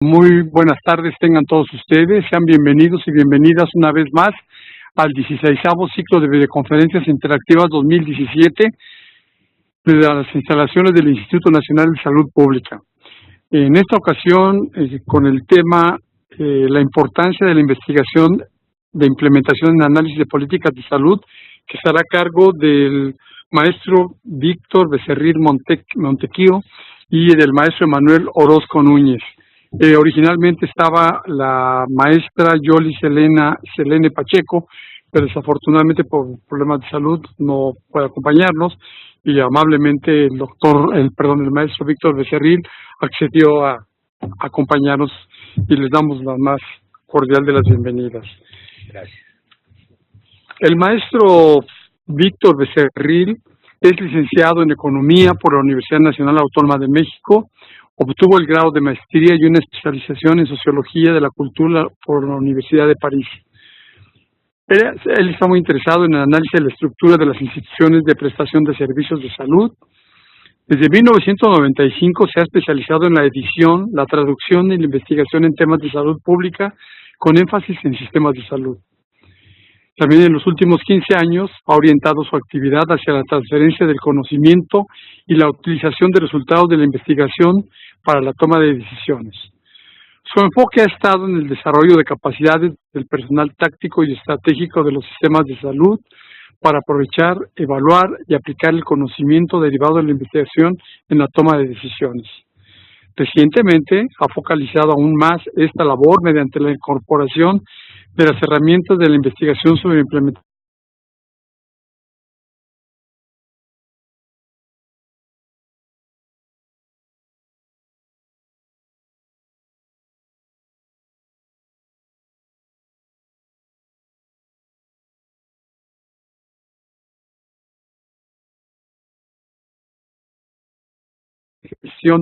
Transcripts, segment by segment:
Muy buenas tardes tengan todos ustedes, sean bienvenidos y bienvenidas una vez más al 16º ciclo de videoconferencias interactivas 2017 desde las instalaciones del Instituto Nacional de Salud Pública. En esta ocasión, con el tema la importancia de la investigación de implementación en análisis de políticas de salud, que estará a cargo del maestro Víctor Becerril Montequío y del maestro Emanuel Orozco Núñez. Originalmente estaba la maestra Yoli Selene Pacheco, pero desafortunadamente por problemas de salud no puede acompañarnos y amablemente el maestro Víctor Becerril accedió a acompañarnos y les damos la más cordial de las bienvenidas. Gracias. El maestro Víctor Becerril es licenciado en Economía por la Universidad Nacional Autónoma de México. Obtuvo el grado de maestría y una especialización en Sociología de la Cultura por la Universidad de París. Él está muy interesado en el análisis de la estructura de las instituciones de prestación de servicios de salud. Desde 1995 se ha especializado en la edición, la traducción y la investigación en temas de salud pública, con énfasis en sistemas de salud. También en los últimos 15 años ha orientado su actividad hacia la transferencia del conocimiento y la utilización de resultados de la investigación para la toma de decisiones. Su enfoque ha estado en el desarrollo de capacidades del personal táctico y estratégico de los sistemas de salud para aprovechar, evaluar y aplicar el conocimiento derivado de la investigación en la toma de decisiones. Recientemente ha focalizado aún más esta labor mediante la incorporación de las herramientas de la investigación sobre implementación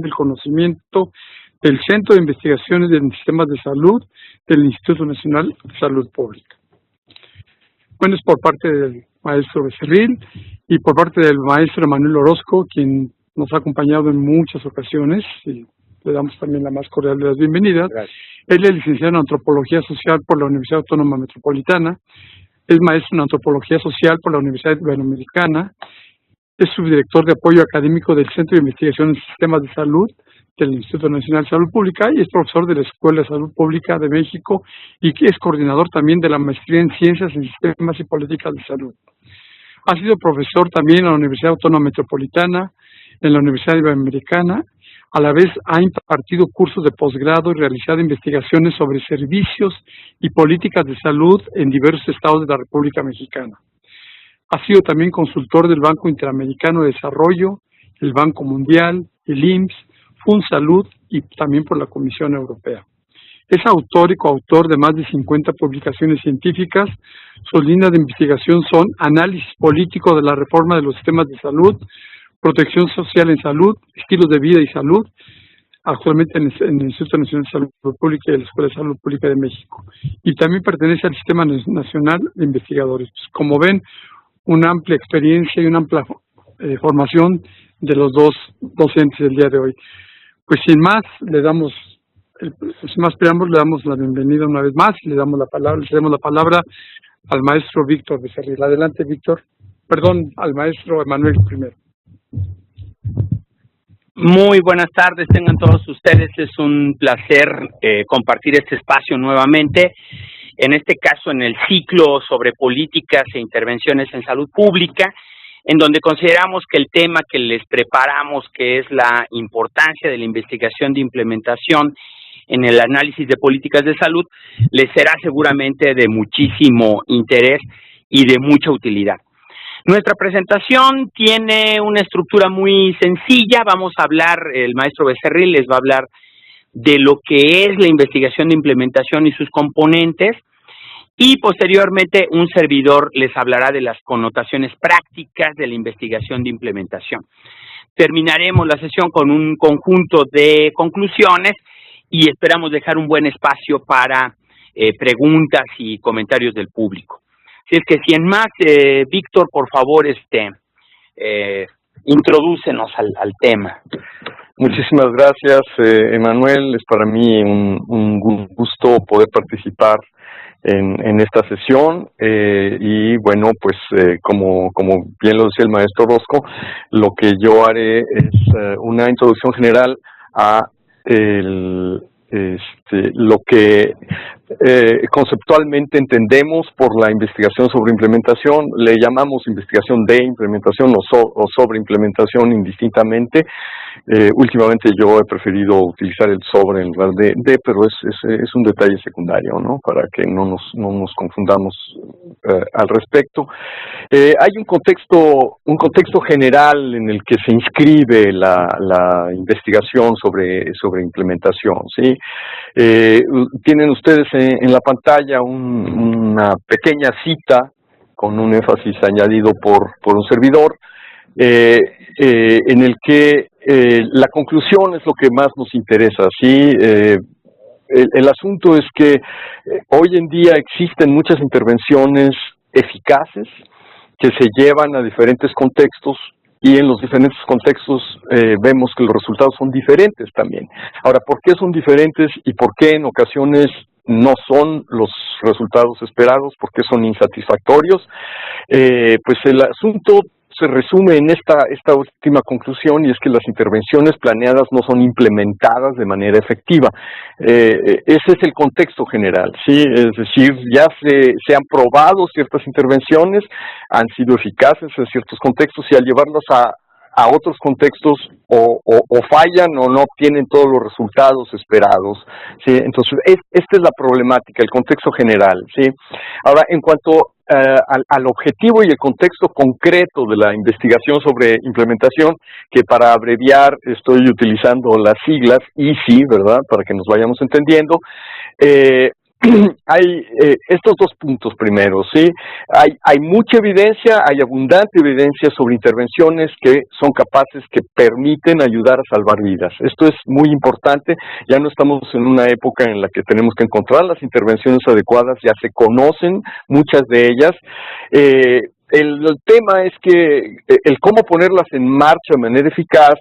del conocimiento del Centro de Investigaciones de Sistemas de Salud del Instituto Nacional de Salud Pública. Bueno, es por parte del maestro Becerril y por parte del maestro Emanuel Orozco, quien nos ha acompañado en muchas ocasiones y le damos también la más cordial de las bienvenidas. Gracias. Él es licenciado en Antropología Social por la Universidad Autónoma Metropolitana, es maestro en Antropología Social por la Universidad Iberoamericana, es subdirector de apoyo académico del Centro de Investigación en Sistemas de Salud del Instituto Nacional de Salud Pública y es profesor de la Escuela de Salud Pública de México y que es coordinador también de la maestría en Ciencias en Sistemas y Políticas de Salud. Ha sido profesor también en la Universidad Autónoma Metropolitana, en la Universidad Iberoamericana. A la vez ha impartido cursos de posgrado y realizado investigaciones sobre servicios y políticas de salud en diversos estados de la República Mexicana. Ha sido también consultor del Banco Interamericano de Desarrollo, el Banco Mundial, el IMSS, FunSalud y también por la Comisión Europea. Es autor y coautor de más de 50 publicaciones científicas. Sus líneas de investigación son análisis político de la reforma de los sistemas de salud, protección social en salud, estilos de vida y salud, actualmente en el Instituto Nacional de Salud Pública y la Escuela de Salud Pública de México. Y también pertenece al Sistema Nacional de Investigadores. Como ven, una amplia experiencia y una amplia formación de los dos docentes del día de hoy. Pues sin más, sin más preámbulos, le damos la bienvenida una vez más y le damos la palabra al maestro Víctor Becerril. Adelante, Víctor. Perdón, al maestro Emanuel primero. Muy buenas tardes, tengan todos ustedes. Es un placer compartir este espacio nuevamente. En este caso, en el ciclo sobre políticas e intervenciones en salud pública, en donde consideramos que el tema que les preparamos, que es la importancia de la investigación de implementación en el análisis de políticas de salud, les será seguramente de muchísimo interés y de mucha utilidad. Nuestra presentación tiene una estructura muy sencilla. Vamos a hablar, el maestro Becerril les va a hablar de lo que es la investigación de implementación y sus componentes, y posteriormente un servidor les hablará de las connotaciones prácticas de la investigación de implementación. Terminaremos la sesión con un conjunto de conclusiones y esperamos dejar un buen espacio para preguntas y comentarios del público. Así es que, sin más, Víctor, por favor, introdúcenos al tema. Muchísimas gracias, Emanuel. Es para mí un gusto poder participar en esta sesión y bueno, pues como bien lo decía el maestro Orozco, lo que yo haré es una introducción general a lo que conceptualmente entendemos por la investigación sobre implementación. Le llamamos investigación de implementación o sobre implementación indistintamente. Últimamente yo he preferido utilizar el sobre en lugar de, pero es un detalle secundario, ¿no? Para que no nos confundamos al respecto. Hay un contexto general en el que se inscribe la investigación sobre implementación, ¿sí? Tienen ustedes en la pantalla una pequeña cita con un énfasis añadido por un servidor, en el que la conclusión es lo que más nos interesa, ¿sí? El asunto es que hoy en día existen muchas intervenciones eficaces que se llevan a diferentes contextos y en los diferentes contextos vemos que los resultados son diferentes también. Ahora, ¿por qué son diferentes y por qué en ocasiones no son los resultados esperados? ¿Por qué son insatisfactorios? Pues el asunto se resume en esta última conclusión, y es que las intervenciones planeadas no son implementadas de manera efectiva. Ese es el contexto general, ¿sí? Es decir, ya se han probado ciertas intervenciones, han sido eficaces en ciertos contextos, y al llevarlas a otros contextos o fallan o no obtienen todos los resultados esperados, ¿sí? Entonces, esta es la problemática, el contexto general, ¿sí? Ahora, en cuanto al objetivo y el contexto concreto de la investigación sobre implementación, que para abreviar estoy utilizando las siglas EASY, ¿verdad?, para que nos vayamos entendiendo. Hay estos dos puntos primero, ¿sí? Hay mucha evidencia, hay abundante evidencia sobre intervenciones que son capaces, que permiten ayudar a salvar vidas. Esto es muy importante. Ya no estamos en una época en la que tenemos que encontrar las intervenciones adecuadas, ya se conocen muchas de ellas. El tema es que el cómo ponerlas en marcha de manera eficaz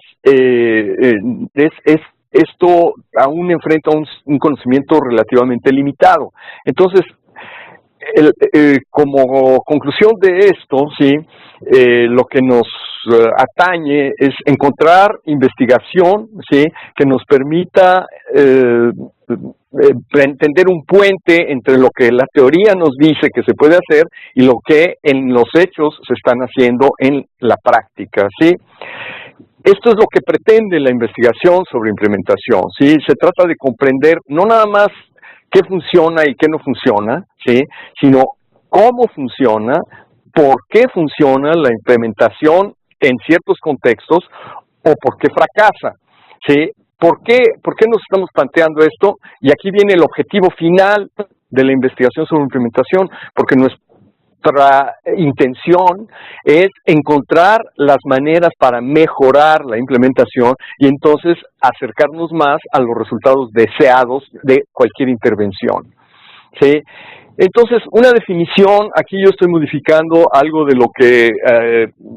esto aún enfrenta un conocimiento relativamente limitado. Entonces, como conclusión de esto, ¿sí? Lo que nos atañe es encontrar investigación, ¿sí?, que nos permita entender un puente entre lo que la teoría nos dice que se puede hacer y lo que en los hechos se están haciendo en la práctica, ¿sí? Esto es lo que pretende la investigación sobre implementación, ¿sí? Se trata de comprender no nada más qué funciona y qué no funciona, ¿sí?, sino cómo funciona, por qué funciona la implementación en ciertos contextos o por qué fracasa, ¿sí? ¿Por qué nos estamos planteando esto? Y aquí viene el objetivo final de la investigación sobre implementación, porque nuestra intención es encontrar las maneras para mejorar la implementación y entonces acercarnos más a los resultados deseados de cualquier intervención, ¿sí? Entonces, una definición, aquí yo estoy modificando algo de lo que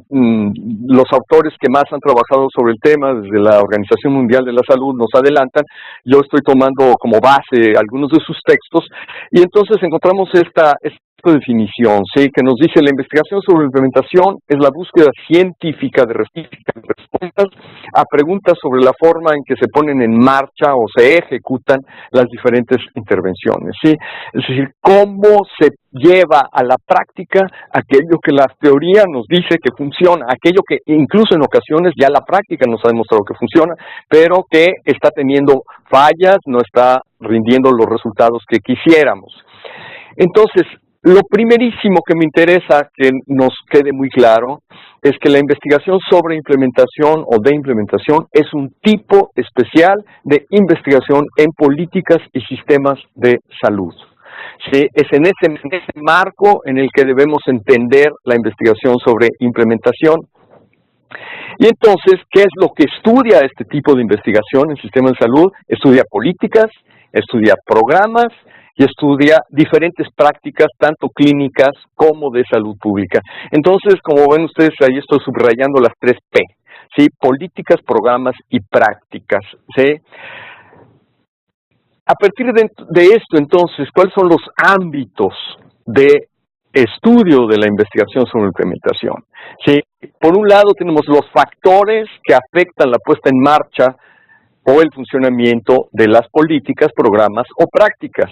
los autores que más han trabajado sobre el tema, desde la Organización Mundial de la Salud, nos adelantan. Yo estoy tomando como base algunos de sus textos, y entonces encontramos esta definición, ¿sí?, que nos dice: la investigación sobre implementación es la búsqueda científica de respuestas a preguntas sobre la forma en que se ponen en marcha o se ejecutan las diferentes intervenciones, ¿sí? Es decir, cómo se lleva a la práctica aquello que la teoría nos dice que funciona, aquello que incluso en ocasiones ya la práctica nos ha demostrado que funciona, pero que está teniendo fallas, no está rindiendo los resultados que quisiéramos. Entonces, lo primerísimo que me interesa que nos quede muy claro es que la investigación sobre implementación o de implementación es un tipo especial de investigación en políticas y sistemas de salud. Sí, es en ese marco en el que debemos entender la investigación sobre implementación. Y entonces, ¿qué es lo que estudia este tipo de investigación en sistemas de salud? Estudia políticas, estudia programas y estudia diferentes prácticas, tanto clínicas como de salud pública. Entonces, como ven ustedes, ahí estoy subrayando las 3 P, ¿sí? Políticas, programas y prácticas, ¿sí? A partir de esto, entonces, ¿cuáles son los ámbitos de estudio de la investigación sobre implementación? ¿Sí? Por un lado tenemos los factores que afectan la puesta en marcha o el funcionamiento de las políticas, programas o prácticas.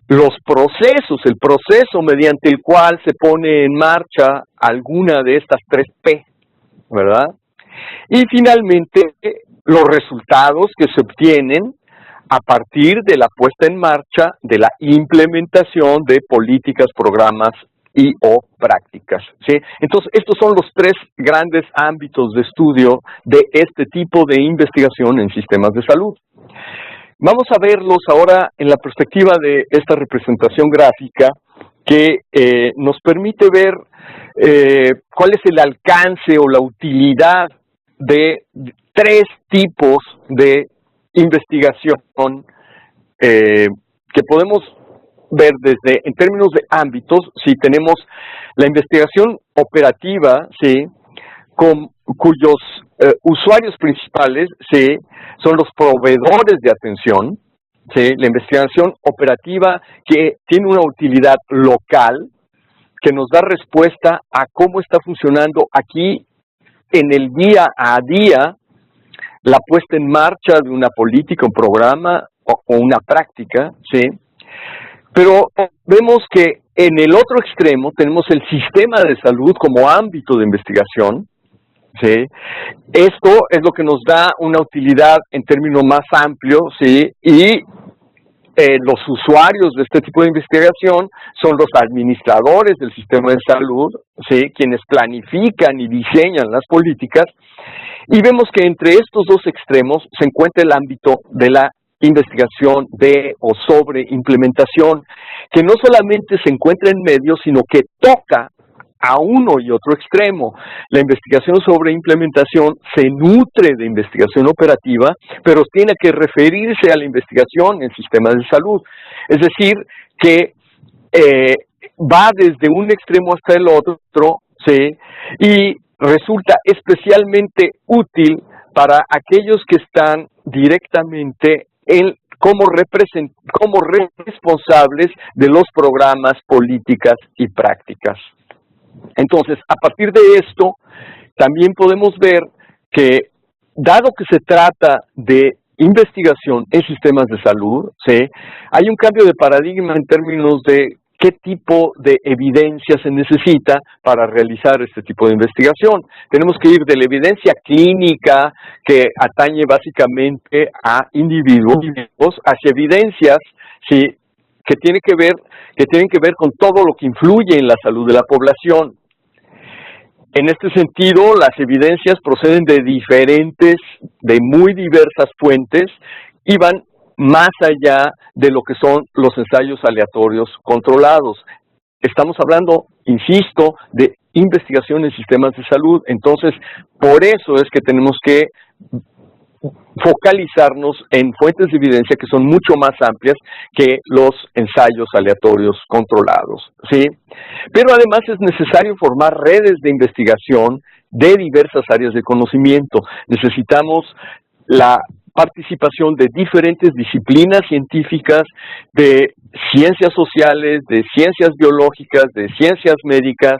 Los procesos, el proceso mediante el cual se pone en marcha alguna de estas 3P, ¿verdad? Y finalmente, los resultados que se obtienen a partir de la puesta en marcha de la implementación de políticas, programas y o prácticas, ¿sí? Entonces, estos son los 3 grandes ámbitos de estudio de este tipo de investigación en sistemas de salud. Vamos a verlos ahora en la perspectiva de esta representación gráfica que nos permite ver cuál es el alcance o la utilidad de 3 tipos de investigación que podemos ver desde, en términos de ámbitos, si tenemos la investigación operativa, ¿sí? Cuyos usuarios principales, ¿sí? Son los proveedores de atención, ¿sí? La investigación operativa que tiene una utilidad local, que nos da respuesta a cómo está funcionando aquí en el día a día la puesta en marcha de una política, un programa o una práctica, ¿sí? Pero vemos que en el otro extremo tenemos el sistema de salud como ámbito de investigación, ¿sí? Esto es lo que nos da una utilidad en términos más amplios, ¿sí? Y los usuarios de este tipo de investigación son los administradores del sistema de salud, ¿sí? Quienes planifican y diseñan las políticas. Y vemos que entre estos 2 extremos se encuentra el ámbito de la investigación de o sobre implementación, que no solamente se encuentra en medio, sino que toca a uno y otro extremo. La investigación sobre implementación se nutre de investigación operativa, pero tiene que referirse a la investigación en sistemas de salud. Es decir, que va desde un extremo hasta el otro, ¿sí? Y resulta especialmente útil para aquellos que están directamente como responsables de los programas, políticas y prácticas. Entonces, a partir de esto, también podemos ver que, dado que se trata de investigación en sistemas de salud, ¿sí? Hay un cambio de paradigma en términos de qué tipo de evidencia se necesita para realizar este tipo de investigación. Tenemos que ir de la evidencia clínica, que atañe básicamente a individuos, hacia evidencias, ¿sí? que tienen que ver con todo lo que influye en la salud de la población. En este sentido, las evidencias proceden de muy diversas fuentes y van más allá de lo que son los ensayos aleatorios controlados. Estamos hablando, insisto, de investigación en sistemas de salud. Entonces, por eso es que tenemos que focalizarnos en fuentes de evidencia que son mucho más amplias que los ensayos aleatorios controlados, ¿sí? Pero además es necesario formar redes de investigación de diversas áreas de conocimiento. Necesitamos la participación de diferentes disciplinas científicas, de ciencias sociales, de ciencias biológicas, de ciencias médicas,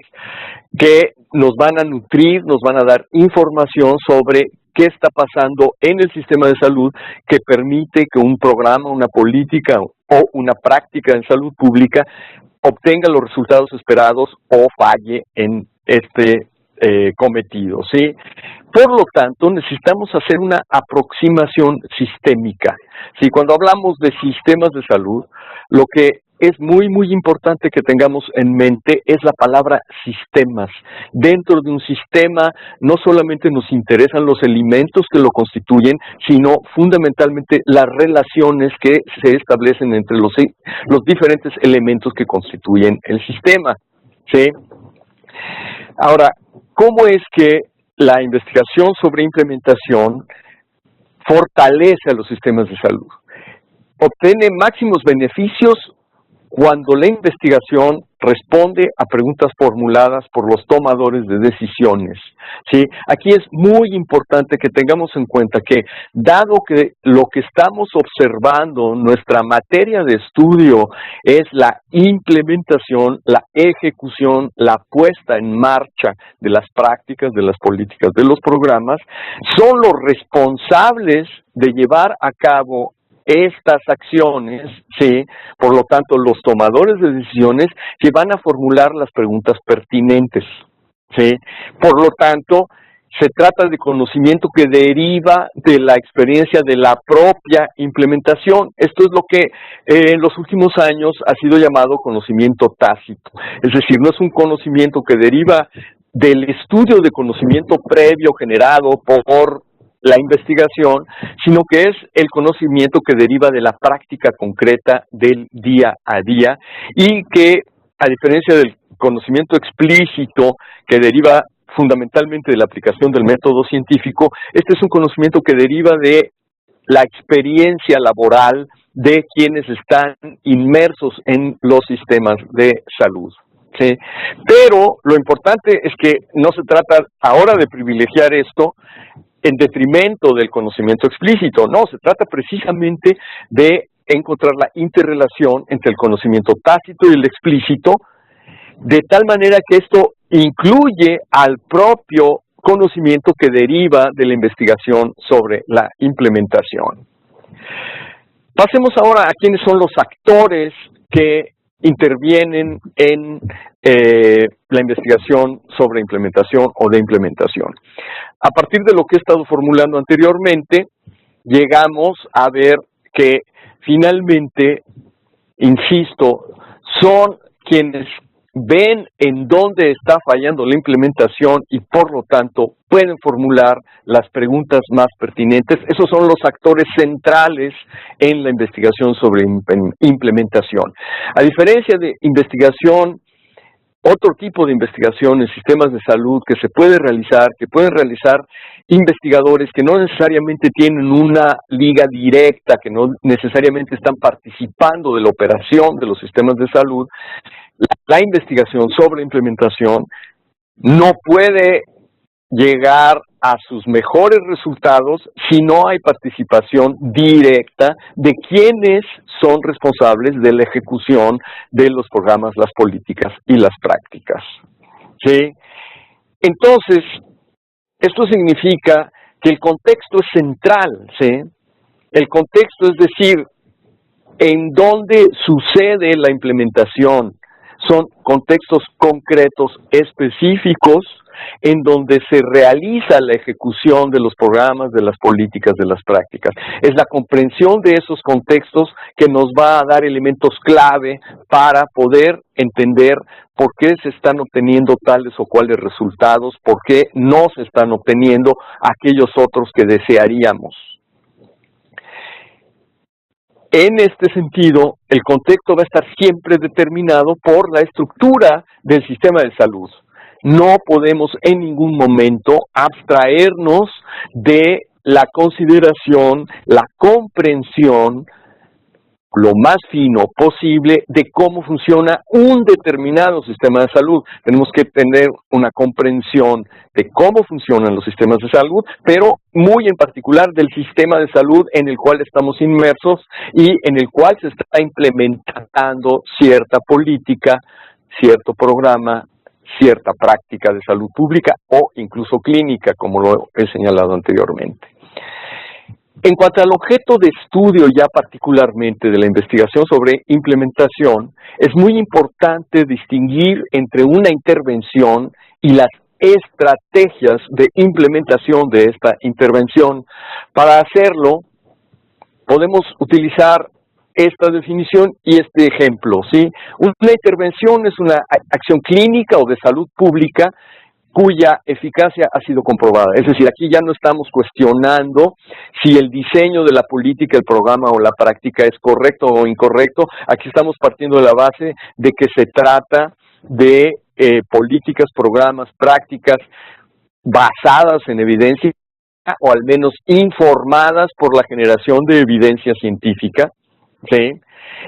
que nos van a nutrir, nos van a dar información sobre qué está pasando en el sistema de salud que permite que un programa, una política o una práctica en salud pública obtenga los resultados esperados o falle en este cometido, ¿sí? Por lo tanto, necesitamos hacer una aproximación sistémica, ¿sí? Cuando hablamos de sistemas de salud, lo que es muy, muy importante que tengamos en mente es la palabra sistemas. Dentro de un sistema no solamente nos interesan los elementos que lo constituyen, sino fundamentalmente las relaciones que se establecen entre los diferentes elementos que constituyen el sistema, ¿sí? Ahora, ¿cómo es que la investigación sobre implementación fortalece a los sistemas de salud? Obtiene máximos beneficios cuando la investigación responde a preguntas formuladas por los tomadores de decisiones, ¿sí? Aquí es muy importante que tengamos en cuenta que, dado que lo que estamos observando, nuestra materia de estudio es la implementación, la ejecución, la puesta en marcha de las prácticas, de las políticas, de los programas, son los responsables de llevar a cabo estas acciones, ¿sí? Por lo tanto, los tomadores de decisiones que van a formular las preguntas pertinentes, ¿sí? Por lo tanto, se trata de conocimiento que deriva de la experiencia de la propia implementación. Esto es lo que en los últimos años ha sido llamado conocimiento tácito. Es decir, no es un conocimiento que deriva del estudio de conocimiento previo generado por la investigación, sino que es el conocimiento que deriva de la práctica concreta del día a día y que, a diferencia del conocimiento explícito que deriva fundamentalmente de la aplicación del método científico, este es un conocimiento que deriva de la experiencia laboral de quienes están inmersos en los sistemas de salud. ¿Sí? Pero lo importante es que no se trata ahora de privilegiar esto en detrimento del conocimiento explícito, no, se trata precisamente de encontrar la interrelación entre el conocimiento tácito y el explícito, de tal manera que esto incluye al propio conocimiento que deriva de la investigación sobre la implementación. Pasemos ahora a quiénes son los actores que intervienen en la investigación sobre implementación o de implementación. A partir de lo que he estado formulando anteriormente, llegamos a ver que finalmente, insisto, son quienes ven en dónde está fallando la implementación y por lo tanto pueden formular las preguntas más pertinentes. Esos son los actores centrales en la investigación sobre implementación. A diferencia de investigación, otro tipo de investigación en sistemas de salud que se puede realizar, que pueden realizar investigadores que no necesariamente tienen una liga directa, que no necesariamente están participando de la operación de los sistemas de salud, la investigación sobre implementación no puede llegar a sus mejores resultados si no hay participación directa de quienes son responsables de la ejecución de los programas, las políticas y las prácticas. ¿Sí? Entonces, esto significa que el contexto es central, ¿sí? El contexto, es decir, en dónde sucede la implementación, son contextos concretos, específicos, en donde se realiza la ejecución de los programas, de las políticas, de las prácticas. Es la comprensión de esos contextos que nos va a dar elementos clave para poder entender por qué se están obteniendo tales o cuales resultados, por qué no se están obteniendo aquellos otros que desearíamos. En este sentido, el contexto va a estar siempre determinado por la estructura del sistema de salud. No podemos en ningún momento abstraernos de la consideración, la comprensión, lo más fino posible de cómo funciona un determinado sistema de salud. Tenemos que tener una comprensión de cómo funcionan los sistemas de salud, pero muy en particular del sistema de salud en el cual estamos inmersos y en el cual se está implementando cierta política, cierto programa, cierta práctica de salud pública o incluso clínica, como lo he señalado anteriormente. En cuanto al objeto de estudio ya particularmente de la investigación sobre implementación, es muy importante distinguir entre una intervención y las estrategias de implementación de esta intervención. Para hacerlo, podemos utilizar esta definición y este ejemplo, ¿sí? Una intervención es una acción clínica o de salud pública cuya eficacia ha sido comprobada. Es decir, aquí ya no estamos cuestionando si el diseño de la política, el programa o la práctica es correcto o incorrecto. Aquí estamos partiendo de la base de que se trata de políticas, programas, prácticas basadas en evidencia o al menos informadas por la generación de evidencia científica, ¿sí?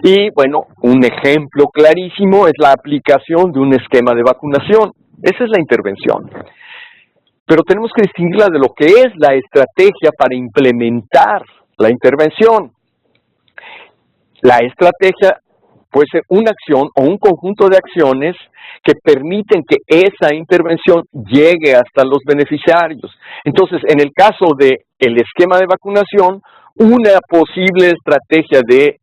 Y bueno, un ejemplo clarísimo es la aplicación de un esquema de vacunación. Esa es la intervención. Pero tenemos que distinguirla de lo que es la estrategia para implementar la intervención. La estrategia puede ser una acción o un conjunto de acciones que permiten que esa intervención llegue hasta los beneficiarios. Entonces, en el caso del esquema de vacunación, una posible estrategia de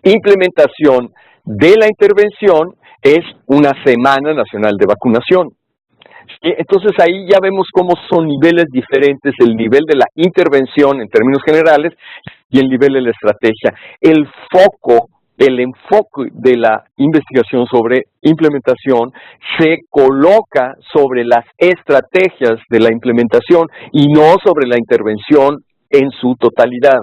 implementación de la intervención es una Semana Nacional de Vacunación. Entonces ahí ya vemos cómo son niveles diferentes, el nivel de la intervención en términos generales y el nivel de la estrategia. El enfoque de la investigación sobre implementación se coloca sobre las estrategias de la implementación y no sobre la intervención en su totalidad.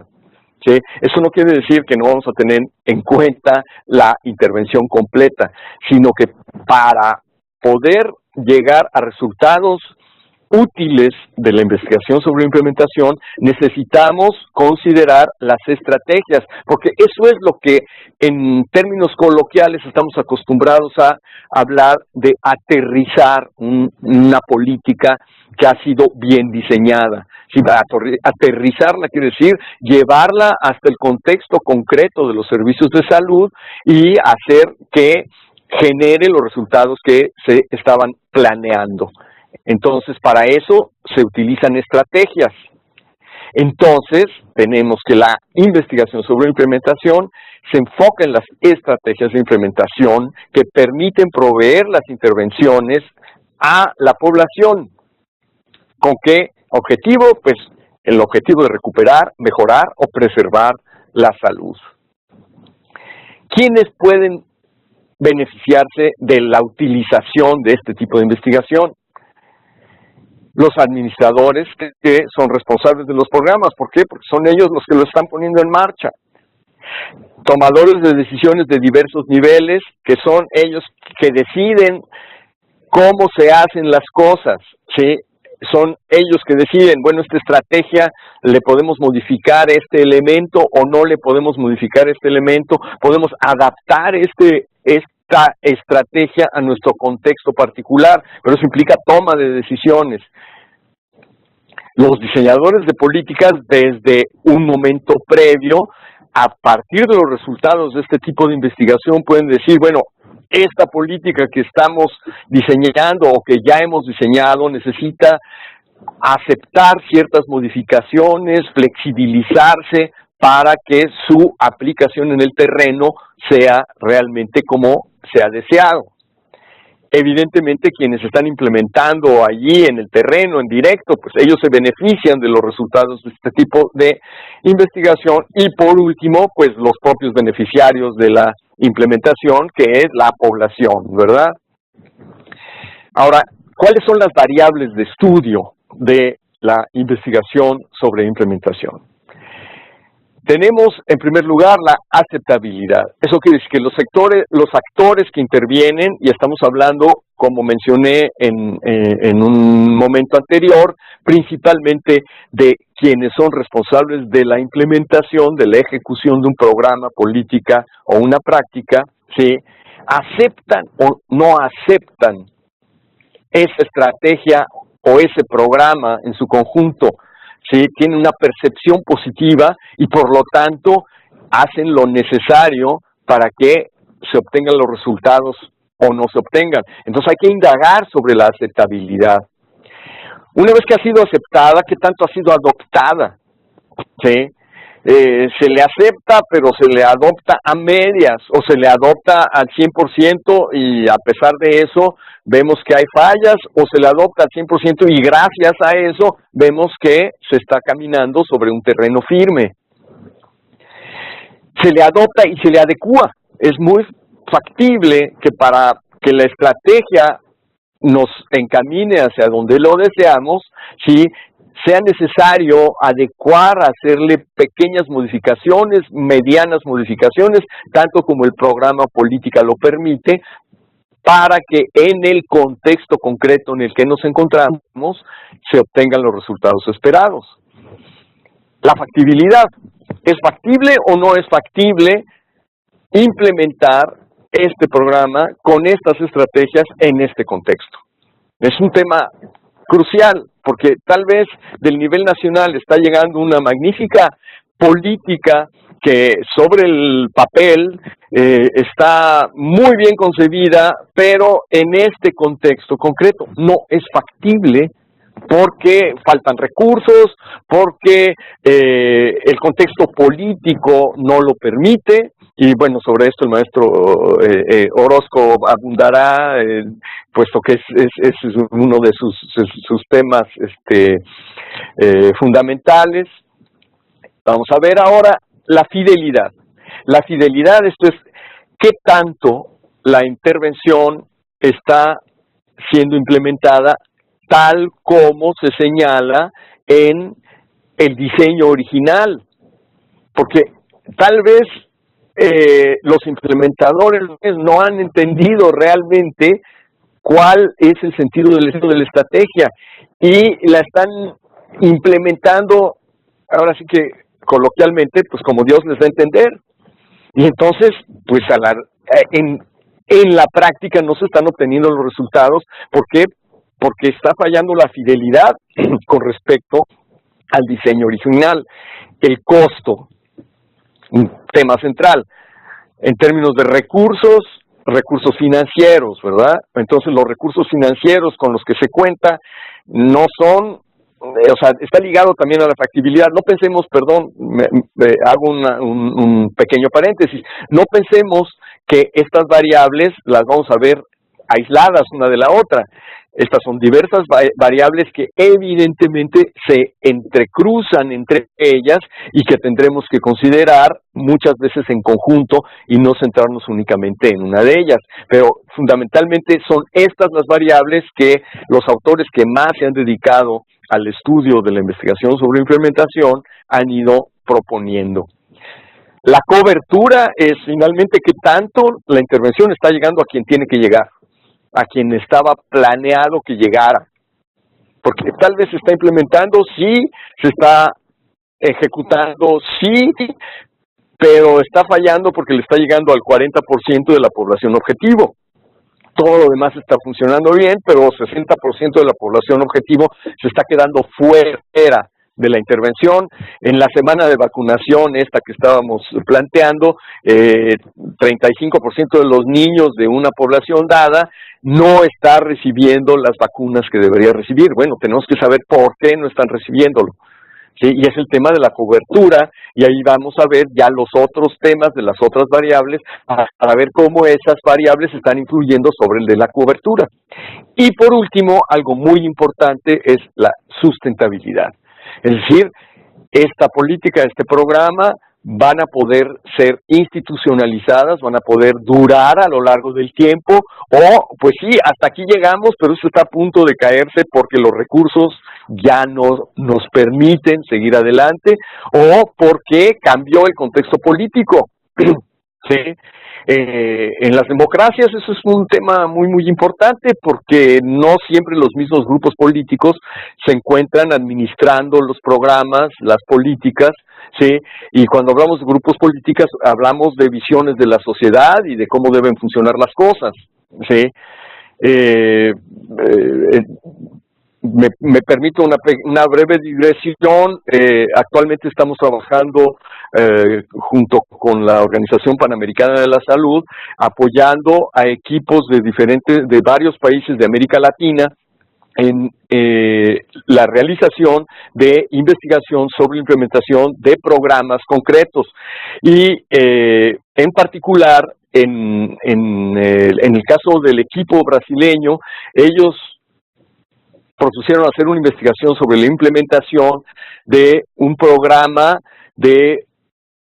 ¿Sí? Eso no quiere decir que no vamos a tener en cuenta la intervención completa, sino que para poder llegar a resultados útiles de la investigación sobre implementación, necesitamos considerar las estrategias, porque eso es lo que en términos coloquiales estamos acostumbrados a hablar de aterrizar una política que ha sido bien diseñada. Sí, aterrizarla quiere decir llevarla hasta el contexto concreto de los servicios de salud y hacer que genere los resultados que se estaban planeando. Entonces, para eso se utilizan estrategias. Entonces, tenemos que la investigación sobre implementación se enfoca en las estrategias de implementación que permiten proveer las intervenciones a la población. ¿Con qué objetivo? Pues el objetivo de recuperar, mejorar o preservar la salud. ¿Quiénes pueden beneficiarse de la utilización de este tipo de investigación? Los administradores que son responsables de los programas. ¿Por qué? Porque son ellos los que lo están poniendo en marcha. Tomadores de decisiones de diversos niveles, que son ellos que deciden cómo se hacen las cosas, ¿sí? Son ellos que deciden, bueno, esta estrategia le podemos modificar este elemento o no le podemos modificar este elemento, podemos adaptar esta estrategia a nuestro contexto particular, pero eso implica toma de decisiones. Los diseñadores de políticas, desde un momento previo, a partir de los resultados de este tipo de investigación, pueden decir, bueno, esta política que estamos diseñando o que ya hemos diseñado necesita aceptar ciertas modificaciones, flexibilizarse para que su aplicación en el terreno sea realmente como se ha deseado. Evidentemente, quienes están implementando allí en el terreno, en directo, pues ellos se benefician de los resultados de este tipo de investigación. Y por último, pues los propios beneficiarios de la implementación, que es la población, ¿verdad? Ahora, ¿cuáles son las variables de estudio de la investigación sobre implementación? Tenemos, en primer lugar, la aceptabilidad. Eso quiere decir que los actores que intervienen, y estamos hablando, como mencioné en un momento anterior, principalmente de quienes son responsables de la implementación, de la ejecución de un programa, política o una práctica, ¿sí? ¿Aceptan o no aceptan esa estrategia o ese programa en su conjunto? ¿Sí? Tienen una percepción positiva y por lo tanto hacen lo necesario para que se obtengan los resultados o no se obtengan. Entonces hay que indagar sobre la aceptabilidad. Una vez que ha sido aceptada, ¿qué tanto ha sido adoptada? ¿Sí? Se le acepta, pero se le adopta a medias, o se le adopta al 100% y a pesar de eso vemos que hay fallas, o se le adopta al 100% y gracias a eso vemos que se está caminando sobre un terreno firme. Se le adopta y se le adecúa. Es muy factible que para que la estrategia nos encamine hacia donde lo deseamos, ¿sí?, sea necesario adecuar, hacerle pequeñas modificaciones, medianas modificaciones, tanto como el programa política lo permite, para que en el contexto concreto en el que nos encontramos se obtengan los resultados esperados. la factibilidad. ¿Es factible o no es factible implementar este programa con estas estrategias en este contexto? Es un tema crucial, porque tal vez del nivel nacional está llegando una magnífica política que sobre el papel está muy bien concebida, pero en este contexto concreto no es factible porque faltan recursos, porque el contexto político no lo permite. Y bueno, sobre esto el maestro Orozco abundará, puesto que es uno de sus temas fundamentales. Vamos a ver ahora la fidelidad. La fidelidad, esto es, ¿qué tanto la intervención está siendo implementada tal como se señala en el diseño original? Porque tal vez los implementadores no han entendido realmente cuál es el sentido de la estrategia y la están implementando, ahora sí que coloquialmente, pues como Dios les da a entender. Y entonces, pues en la práctica no se están obteniendo los resultados. ¿Por qué? Porque está fallando la fidelidad con respecto al diseño original. El costo, un tema central, en términos de recursos financieros, ¿verdad? Entonces los recursos financieros con los que se cuenta no son, o sea, está ligado también a la factibilidad. No pensemos, perdón, hago un pequeño paréntesis, no pensemos que estas variables las vamos a ver aisladas una de la otra. Estas son diversas variables que evidentemente se entrecruzan entre ellas y que tendremos que considerar muchas veces en conjunto y no centrarnos únicamente en una de ellas. Pero fundamentalmente son estas las variables que los autores que más se han dedicado al estudio de la investigación sobre implementación han ido proponiendo. La cobertura es finalmente que tanto la intervención está llegando a quien tiene que llegar, a quien estaba planeado que llegara, porque tal vez se está implementando, sí, se está ejecutando, sí, pero está fallando porque le está llegando al 40% de la población objetivo. Todo lo demás está funcionando bien, pero 60% de la población objetivo se está quedando fuera de la intervención. En la semana de vacunación, esta que estábamos planteando, 35% de los niños de una población dada no está recibiendo las vacunas que debería recibir. Bueno, tenemos que saber por qué no están recibiéndolo. Sí, y es el tema de la cobertura, y ahí vamos a ver ya los otros temas de las otras variables para ver cómo esas variables están influyendo sobre el de la cobertura. Y por último, algo muy importante es la sustentabilidad. Es decir, esta política, este programa van a poder ser institucionalizadas, van a poder durar a lo largo del tiempo, o pues sí, hasta aquí llegamos, pero esto está a punto de caerse porque los recursos ya no nos permiten seguir adelante, o porque cambió el contexto político. ¿Sí? En las democracias eso es un tema muy muy importante, porque no siempre los mismos grupos políticos se encuentran administrando los programas, las políticas, ¿sí? Y cuando hablamos de grupos políticos hablamos de visiones de la sociedad y de cómo deben funcionar las cosas, ¿sí? Me permito una breve digresión. Actualmente estamos trabajando junto con la Organización Panamericana de la Salud, apoyando a equipos de varios países de América Latina en la realización de investigación sobre implementación de programas concretos. Y en particular, en el caso del equipo brasileño, ellos propusieron hacer una investigación sobre la implementación de un programa de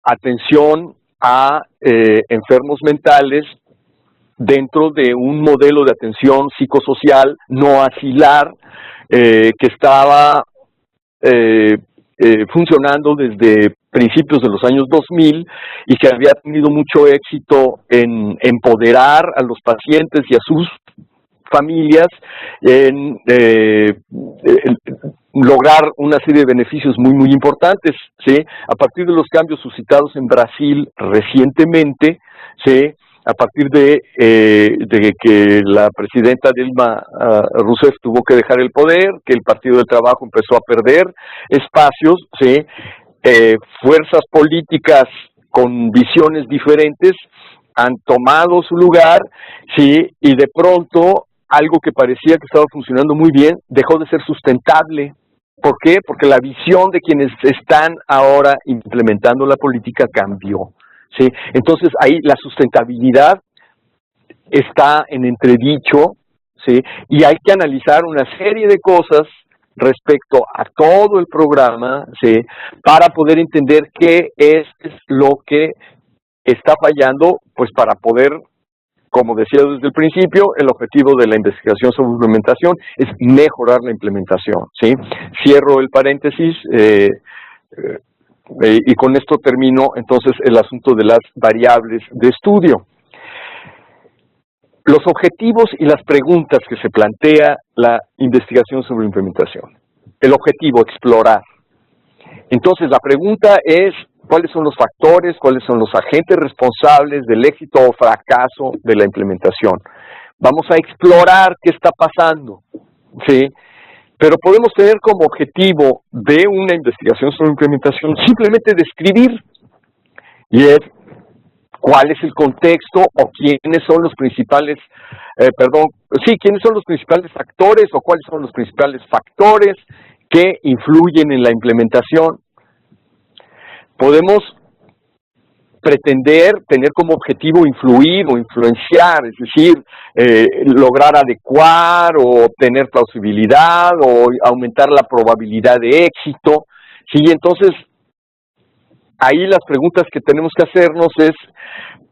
atención a enfermos mentales dentro de un modelo de atención psicosocial no asilar que estaba funcionando desde principios de los años 2000 y que había tenido mucho éxito en empoderar a los pacientes y a sus familias, en lograr una serie de beneficios muy importantes, ¿sí? A partir de los cambios suscitados en Brasil recientemente, ¿sí? A partir de que la presidenta Dilma Rousseff tuvo que dejar el poder, que el Partido del Trabajo empezó a perder espacios, ¿sí? Fuerzas políticas con visiones diferentes han tomado su lugar, ¿sí? Y de pronto algo que parecía que estaba funcionando muy bien dejó de ser sustentable. ¿Por qué? Porque la visión de quienes están ahora implementando la política cambió, ¿sí? Entonces ahí la sustentabilidad está en entredicho, ¿sí? Y hay que analizar una serie de cosas respecto a todo el programa, ¿sí? Para poder entender qué es lo que está fallando, pues para poder, como decía desde el principio, el objetivo de la investigación sobre implementación es mejorar la implementación, ¿sí? Cierro el paréntesis y con esto termino entonces el asunto de las variables de estudio. Los objetivos y las preguntas que se plantea la investigación sobre implementación. El objetivo, explorar. Entonces la pregunta es, ¿cuáles son los factores, cuáles son los agentes responsables del éxito o fracaso de la implementación? Vamos a explorar qué está pasando, ¿sí? Pero podemos tener como objetivo de una investigación sobre implementación simplemente describir, y es cuál es el contexto o quiénes son los principales, quiénes son los principales actores o cuáles son los principales factores que influyen en la implementación. Podemos pretender tener como objetivo influir o influenciar, es decir, lograr adecuar o obtener plausibilidad o aumentar la probabilidad de éxito, ¿sí? Entonces, ahí las preguntas que tenemos que hacernos es,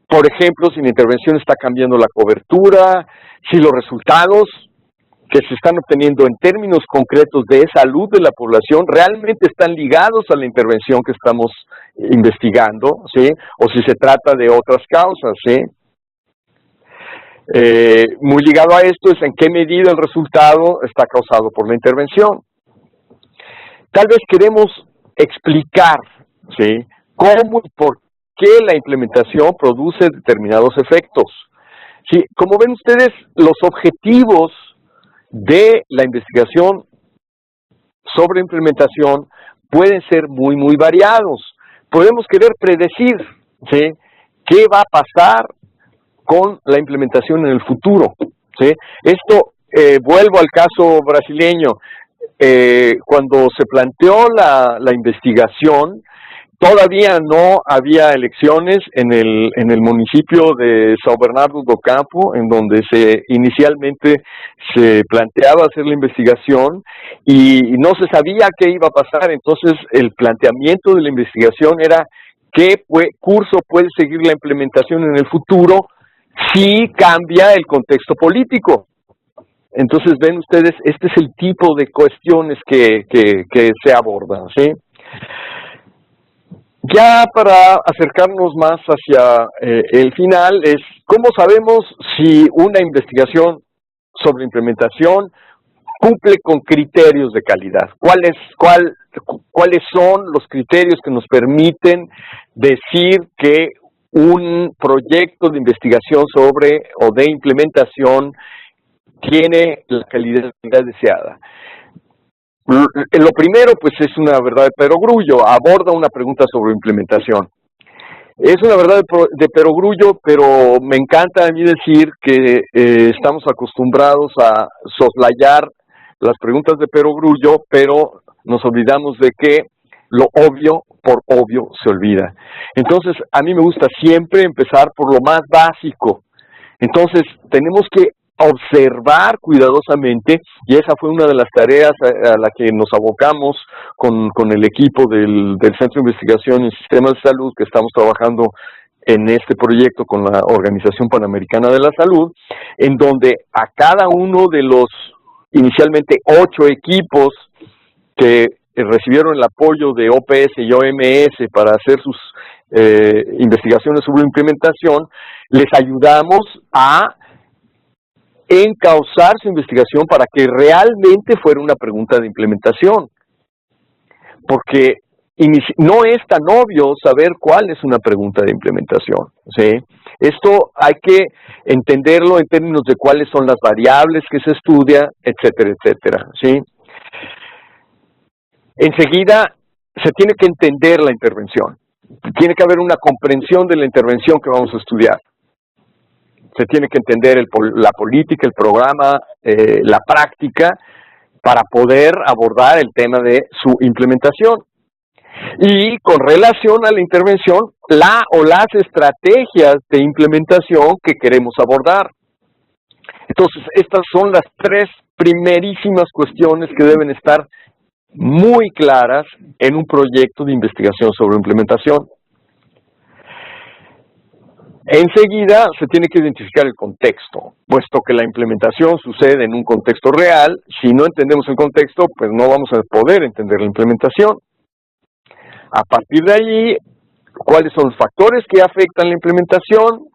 por ejemplo, si la intervención está cambiando la cobertura, si los resultados que se están obteniendo en términos concretos de salud de la población realmente están ligados a la intervención que estamos investigando, ¿sí? O si se trata de otras causas, ¿sí? Muy ligado a esto es en qué medida el resultado está causado por la intervención. Tal vez queremos explicar, ¿sí?, cómo y por qué la implementación produce determinados efectos. ¿Sí? Como ven ustedes, los objetivos de la investigación sobre implementación pueden ser muy variados. Podemos querer predecir, ¿sí?, qué va a pasar con la implementación en el futuro, ¿sí? Esto, vuelvo al caso brasileño, cuando se planteó la investigación, todavía no había elecciones en el municipio de São Bernardo do Campo, en donde inicialmente se planteaba hacer la investigación y no se sabía qué iba a pasar. Entonces el planteamiento de la investigación era qué curso puede seguir la implementación en el futuro si cambia el contexto político. Entonces ven ustedes, este es el tipo de cuestiones que se abordan, ¿sí? Ya para acercarnos más hacia el final, es ¿cómo sabemos si una investigación sobre implementación cumple con criterios de calidad? ¿Cuáles son los criterios que nos permiten decir que un proyecto de investigación sobre o de implementación tiene la calidad deseada? Lo primero, pues, es una verdad de perogrullo, aborda una pregunta sobre implementación. Es una verdad de perogrullo, pero me encanta a mí decir que estamos acostumbrados a soslayar las preguntas de perogrullo, pero nos olvidamos de que lo obvio por obvio se olvida. Entonces, a mí me gusta siempre empezar por lo más básico. Entonces, tenemos que observar cuidadosamente, y esa fue una de las tareas a la que nos abocamos con el equipo del Centro de Investigación en Sistemas de Salud, que estamos trabajando en este proyecto con la Organización Panamericana de la Salud, en donde a cada uno de los inicialmente 8 equipos que recibieron el apoyo de OPS y OMS para hacer sus investigaciones sobre implementación, les ayudamos a encauzar su investigación para que realmente fuera una pregunta de implementación. Porque no es tan obvio saber cuál es una pregunta de implementación, ¿sí? Esto hay que entenderlo en términos de cuáles son las variables que se estudia, etcétera, etcétera, ¿sí? Enseguida, se tiene que entender la intervención. Tiene que haber una comprensión de la intervención que vamos a estudiar. Se tiene que entender la política, el programa, la práctica, para poder abordar el tema de su implementación. Y con relación a la intervención, o las estrategias de implementación que queremos abordar. Entonces, estas son las tres primerísimas cuestiones que deben estar muy claras en un proyecto de investigación sobre implementación. Enseguida se tiene que identificar el contexto, puesto que la implementación sucede en un contexto real. Si no entendemos el contexto, pues no vamos a poder entender la implementación. A partir de allí, ¿cuáles son los factores que afectan la implementación?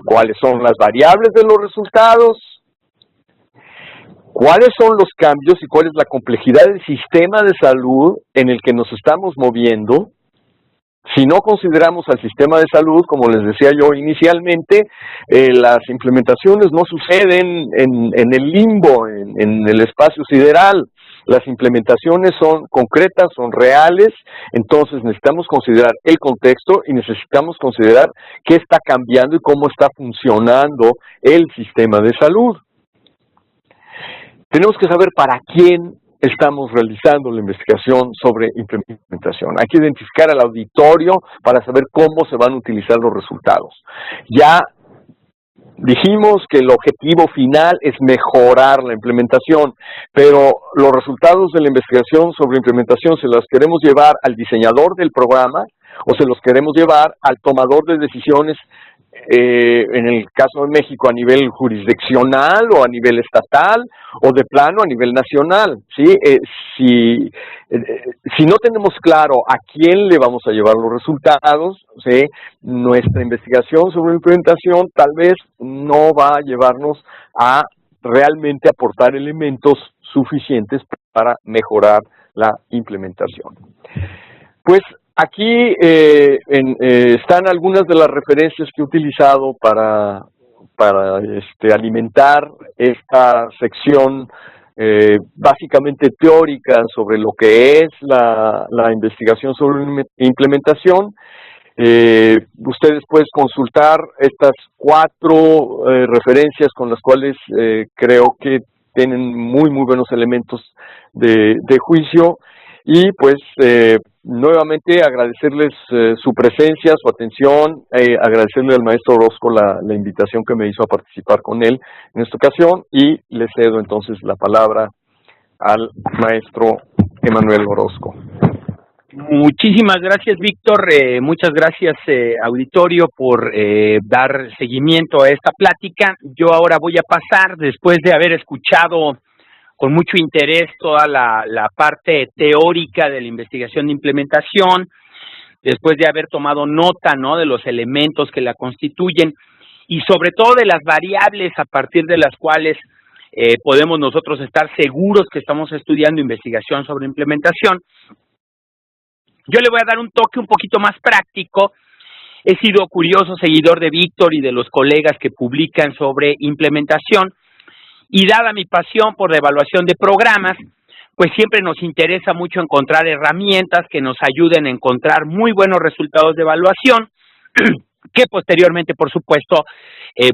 ¿Cuáles son las variables de los resultados? ¿Cuáles son los cambios y cuál es la complejidad del sistema de salud en el que nos estamos moviendo? Si no consideramos al sistema de salud, como les decía yo inicialmente, las implementaciones no suceden en el limbo, en el espacio sideral. Las implementaciones son concretas, son reales, entonces necesitamos considerar el contexto y necesitamos considerar qué está cambiando y cómo está funcionando el sistema de salud. Tenemos que saber para quién estamos realizando la investigación sobre implementación. Hay que identificar al auditorio para saber cómo se van a utilizar los resultados. Ya dijimos que el objetivo final es mejorar la implementación, pero los resultados de la investigación sobre implementación se los queremos llevar al diseñador del programa o se los queremos llevar al tomador de decisiones, en el caso de México, a nivel jurisdiccional o a nivel estatal o de plano a nivel nacional, ¿sí? Si no tenemos claro a quién le vamos a llevar los resultados, ¿sí?, nuestra investigación sobre implementación tal vez no va a llevarnos a realmente aportar elementos suficientes para mejorar la implementación. Pues aquí están algunas de las referencias que he utilizado para alimentar esta sección básicamente teórica sobre lo que es la investigación sobre implementación. Ustedes pueden consultar estas 4 referencias con las cuales creo que tienen muy buenos elementos de juicio. Y pues nuevamente agradecerles su presencia, su atención, agradecerle al maestro Orozco la invitación que me hizo a participar con él en esta ocasión, y le cedo entonces la palabra al maestro Emanuel Orozco. Muchísimas gracias, Víctor. Muchas gracias, auditorio, por dar seguimiento a esta plática. Yo ahora voy a pasar, después de haber escuchado con mucho interés toda la parte teórica de la investigación de implementación, después de haber tomado nota, ¿no?, de los elementos que la constituyen y sobre todo de las variables a partir de las cuales podemos nosotros estar seguros que estamos estudiando investigación sobre implementación. Yo le voy a dar un toque un poquito más práctico. He sido curioso seguidor de Víctor y de los colegas que publican sobre implementación, y dada mi pasión por la evaluación de programas, pues siempre nos interesa mucho encontrar herramientas que nos ayuden a encontrar muy buenos resultados de evaluación, que posteriormente, por supuesto,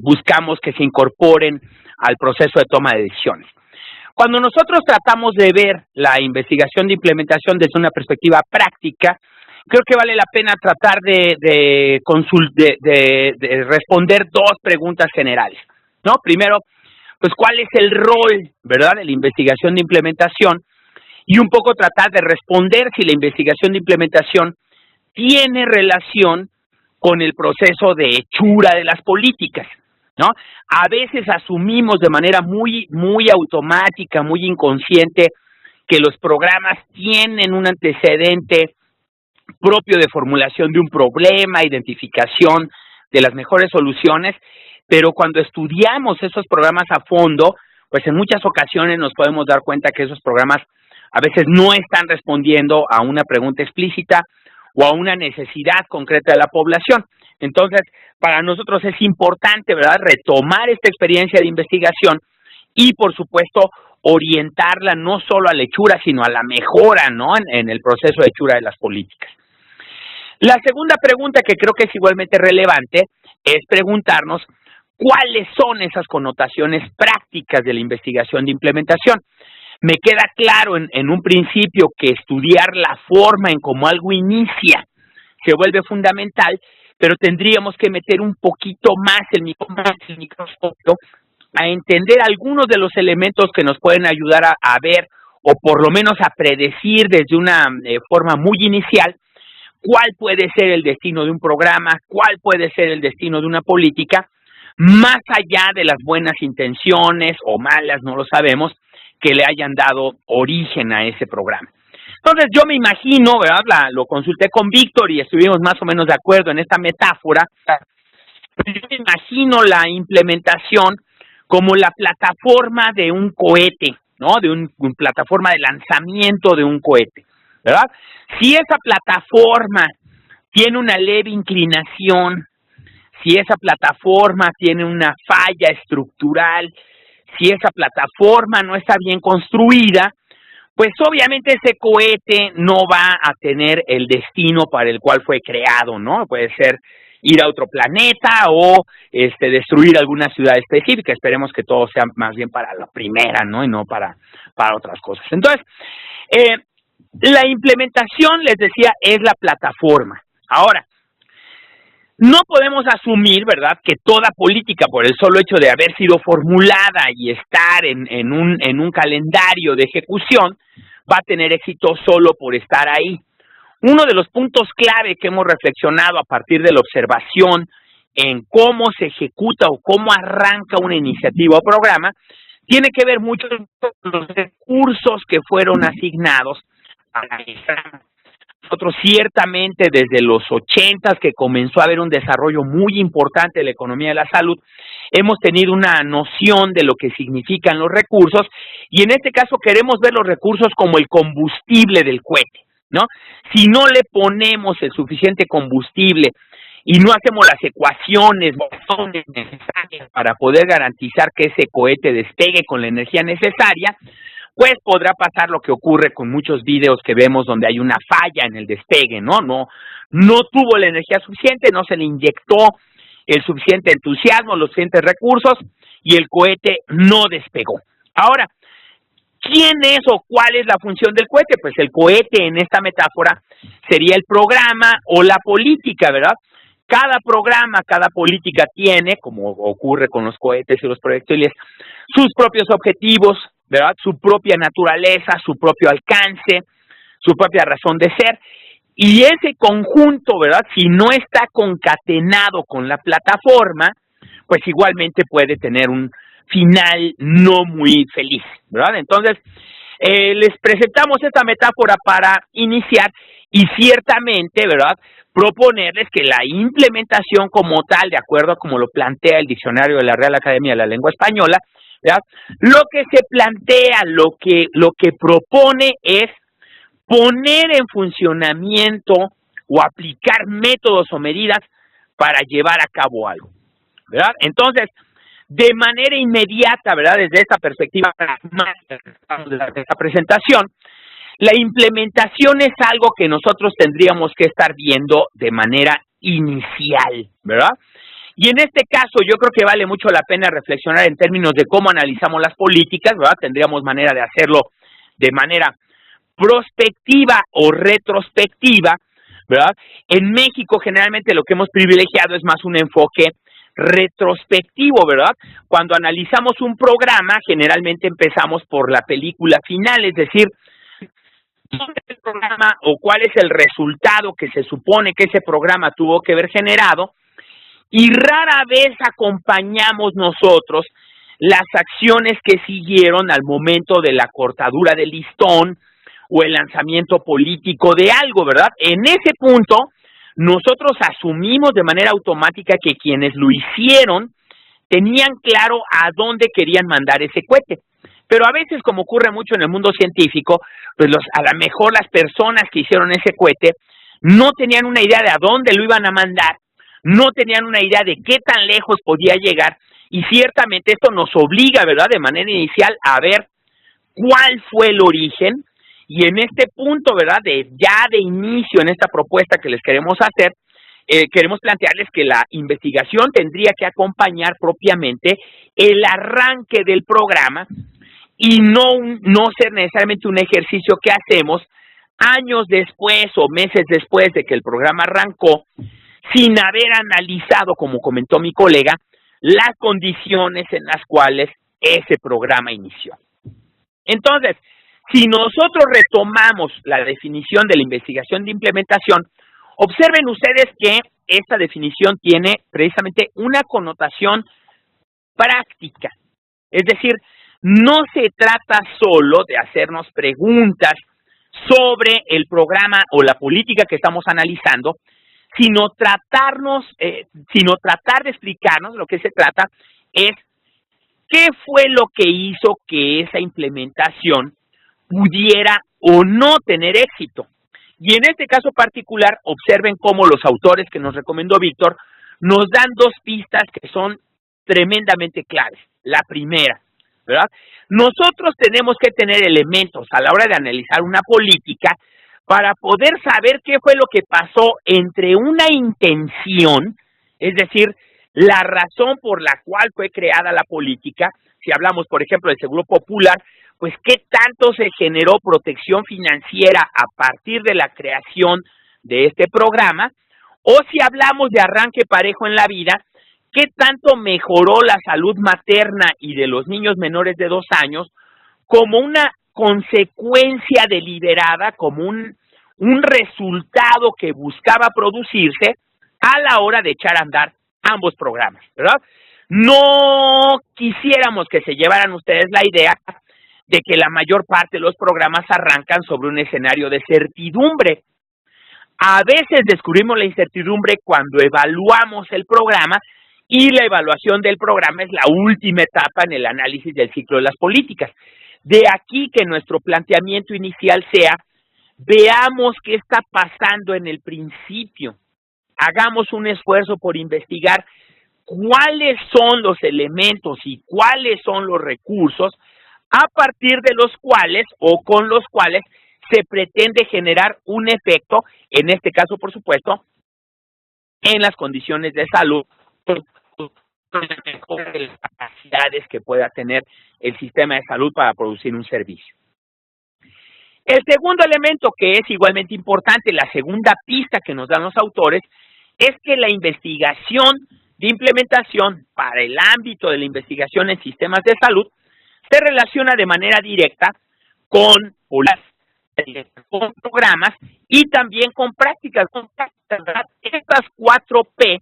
buscamos que se incorporen al proceso de toma de decisiones. Cuando nosotros tratamos de ver la investigación de implementación desde una perspectiva práctica, creo que vale la pena tratar de responder 2 preguntas generales, ¿no? Primero, pues cuál es el rol, ¿verdad?, de la investigación de implementación, y un poco tratar de responder si la investigación de implementación tiene relación con el proceso de hechura de las políticas, ¿no? A veces asumimos de manera muy automática, muy inconsciente, que los programas tienen un antecedente propio de formulación de un problema, identificación de las mejores soluciones, pero cuando estudiamos esos programas a fondo, pues en muchas ocasiones nos podemos dar cuenta que esos programas a veces no están respondiendo a una pregunta explícita o a una necesidad concreta de la población. Entonces, para nosotros es importante, ¿verdad?, retomar esta experiencia de investigación y, por supuesto, orientarla no solo a la hechura, sino a la mejora, ¿no?, en el proceso de hechura de las políticas. La segunda pregunta, que creo que es igualmente relevante, es preguntarnos cuáles son esas connotaciones prácticas de la investigación de implementación. Me queda claro en un principio que estudiar la forma en cómo algo inicia se vuelve fundamental, pero tendríamos que meter un poquito más el microscopio a entender algunos de los elementos que nos pueden ayudar a ver, o por lo menos a predecir desde una forma muy inicial, cuál puede ser el destino de un programa, cuál puede ser el destino de una política, más allá de las buenas intenciones o malas, no lo sabemos, que le hayan dado origen a ese programa. Entonces yo me imagino, ¿verdad?, lo consulté con Víctor y estuvimos más o menos de acuerdo en esta metáfora. Yo me imagino la implementación como la plataforma de un cohete, ¿no?, de una plataforma de lanzamiento de un cohete, ¿verdad? Si esa plataforma tiene una leve inclinación, si esa plataforma tiene una falla estructural, si esa plataforma no está bien construida, pues obviamente ese cohete no va a tener el destino para el cual fue creado, ¿no? Puede ser ir a otro planeta o destruir alguna ciudad específica. Esperemos que todo sea más bien para la primera, ¿no?, y no para otras cosas. Entonces, la implementación, les decía, es la plataforma. Ahora, no podemos asumir, ¿verdad?, que toda política, por el solo hecho de haber sido formulada y estar en un calendario de ejecución, va a tener éxito solo por estar ahí. Uno de los puntos clave que hemos reflexionado a partir de la observación en cómo se ejecuta o cómo arranca una iniciativa o programa, tiene que ver mucho con los recursos que fueron asignados para esa. Nosotros ciertamente desde los 80s, que comenzó a haber un desarrollo muy importante de la economía de la salud, hemos tenido una noción de lo que significan los recursos, y en este caso queremos ver los recursos como el combustible del cohete, ¿no? Si no le ponemos el suficiente combustible y no hacemos las ecuaciones necesarias para poder garantizar que ese cohete despegue con la energía necesaria, pues podrá pasar lo que ocurre con muchos videos que vemos donde hay una falla en el despegue, ¿no? No tuvo la energía suficiente, no se le inyectó el suficiente entusiasmo, los suficientes recursos, y el cohete no despegó. Ahora, ¿quién es o cuál es la función del cohete? Pues el cohete en esta metáfora sería el programa o la política, ¿verdad? Cada programa, cada política tiene, como ocurre con los cohetes y los proyectiles, sus propios objetivos, ¿verdad?, su propia naturaleza, su propio alcance, su propia razón de ser, y ese conjunto, ¿verdad?, si no está concatenado con la plataforma, pues igualmente puede tener un final no muy feliz, ¿verdad? Entonces, les presentamos esta metáfora para iniciar y ciertamente, ¿verdad?, proponerles que la implementación como tal, de acuerdo a como lo plantea el diccionario de la Real Academia de la Lengua Española, ¿verdad?, lo que se plantea, lo que propone es poner en funcionamiento o aplicar métodos o medidas para llevar a cabo algo, ¿verdad? Entonces, de manera inmediata, ¿verdad?, desde esta perspectiva de esta presentación, la implementación es algo que nosotros tendríamos que estar viendo de manera inicial, ¿verdad? Y en este caso yo creo que vale mucho la pena reflexionar en términos de cómo analizamos las políticas, ¿verdad? Tendríamos manera de hacerlo de manera prospectiva o retrospectiva, ¿verdad? En México generalmente lo que hemos privilegiado es más un enfoque retrospectivo, ¿verdad? Cuando analizamos un programa, generalmente empezamos por la película final, es decir, ¿dónde es el programa o cuál es el resultado que se supone que ese programa tuvo que haber generado? Y rara vez acompañamos nosotros las acciones que siguieron al momento de la cortadura del listón o el lanzamiento político de algo, ¿verdad? En ese punto, nosotros asumimos de manera automática que quienes lo hicieron tenían claro a dónde querían mandar ese cohete. Pero a veces, como ocurre mucho en el mundo científico, pues a lo mejor las personas que hicieron ese cohete no tenían una idea de a dónde lo iban a mandar, no tenían una idea de qué tan lejos podía llegar, y ciertamente esto nos obliga, ¿verdad?, de manera inicial a ver cuál fue el origen, y en este punto, ¿verdad?, ya de inicio en esta propuesta que les queremos hacer, queremos plantearles que la investigación tendría que acompañar propiamente el arranque del programa y no ser necesariamente un ejercicio que hacemos años después o meses después de que el programa arrancó, sin haber analizado, como comentó mi colega, las condiciones en las cuales ese programa inició. Entonces, si nosotros retomamos la definición de la investigación de implementación, observen ustedes que esta definición tiene precisamente una connotación práctica. Es decir, no se trata solo de hacernos preguntas sobre el programa o la política que estamos analizando, sino tratar de explicarnos. Lo que se trata es qué fue lo que hizo que esa implementación pudiera o no tener éxito. Y en este caso particular, observen cómo los autores que nos recomendó Víctor nos dan dos pistas que son tremendamente claves. La primera, ¿verdad? Nosotros tenemos que tener elementos a la hora de analizar una política para poder saber qué fue lo que pasó entre una intención, es decir, la razón por la cual fue creada la política. Si hablamos, por ejemplo, del Seguro Popular, pues qué tanto se generó protección financiera a partir de la creación de este programa, o si hablamos de Arranque Parejo en la Vida, qué tanto mejoró la salud materna y de los niños menores de 2 años como una consecuencia deliberada, como un resultado que buscaba producirse a la hora de echar a andar ambos programas, ¿verdad? No quisiéramos que se llevaran ustedes la idea de que la mayor parte de los programas arrancan sobre un escenario de certidumbre. A veces descubrimos la incertidumbre cuando evaluamos el programa, y la evaluación del programa es la última etapa en el análisis del ciclo de las políticas. De aquí que nuestro planteamiento inicial sea: veamos qué está pasando en el principio. Hagamos un esfuerzo por investigar cuáles son los elementos y cuáles son los recursos a partir de los cuales o con los cuales se pretende generar un efecto, en este caso, por supuesto, en las condiciones de salud, las capacidades que pueda tener el sistema de salud para producir un servicio. El segundo elemento, que es igualmente importante, la segunda pista que nos dan los autores, es que la investigación de implementación para el ámbito de la investigación en sistemas de salud se relaciona de manera directa con programas y también con prácticas, ¿verdad? Estas 4P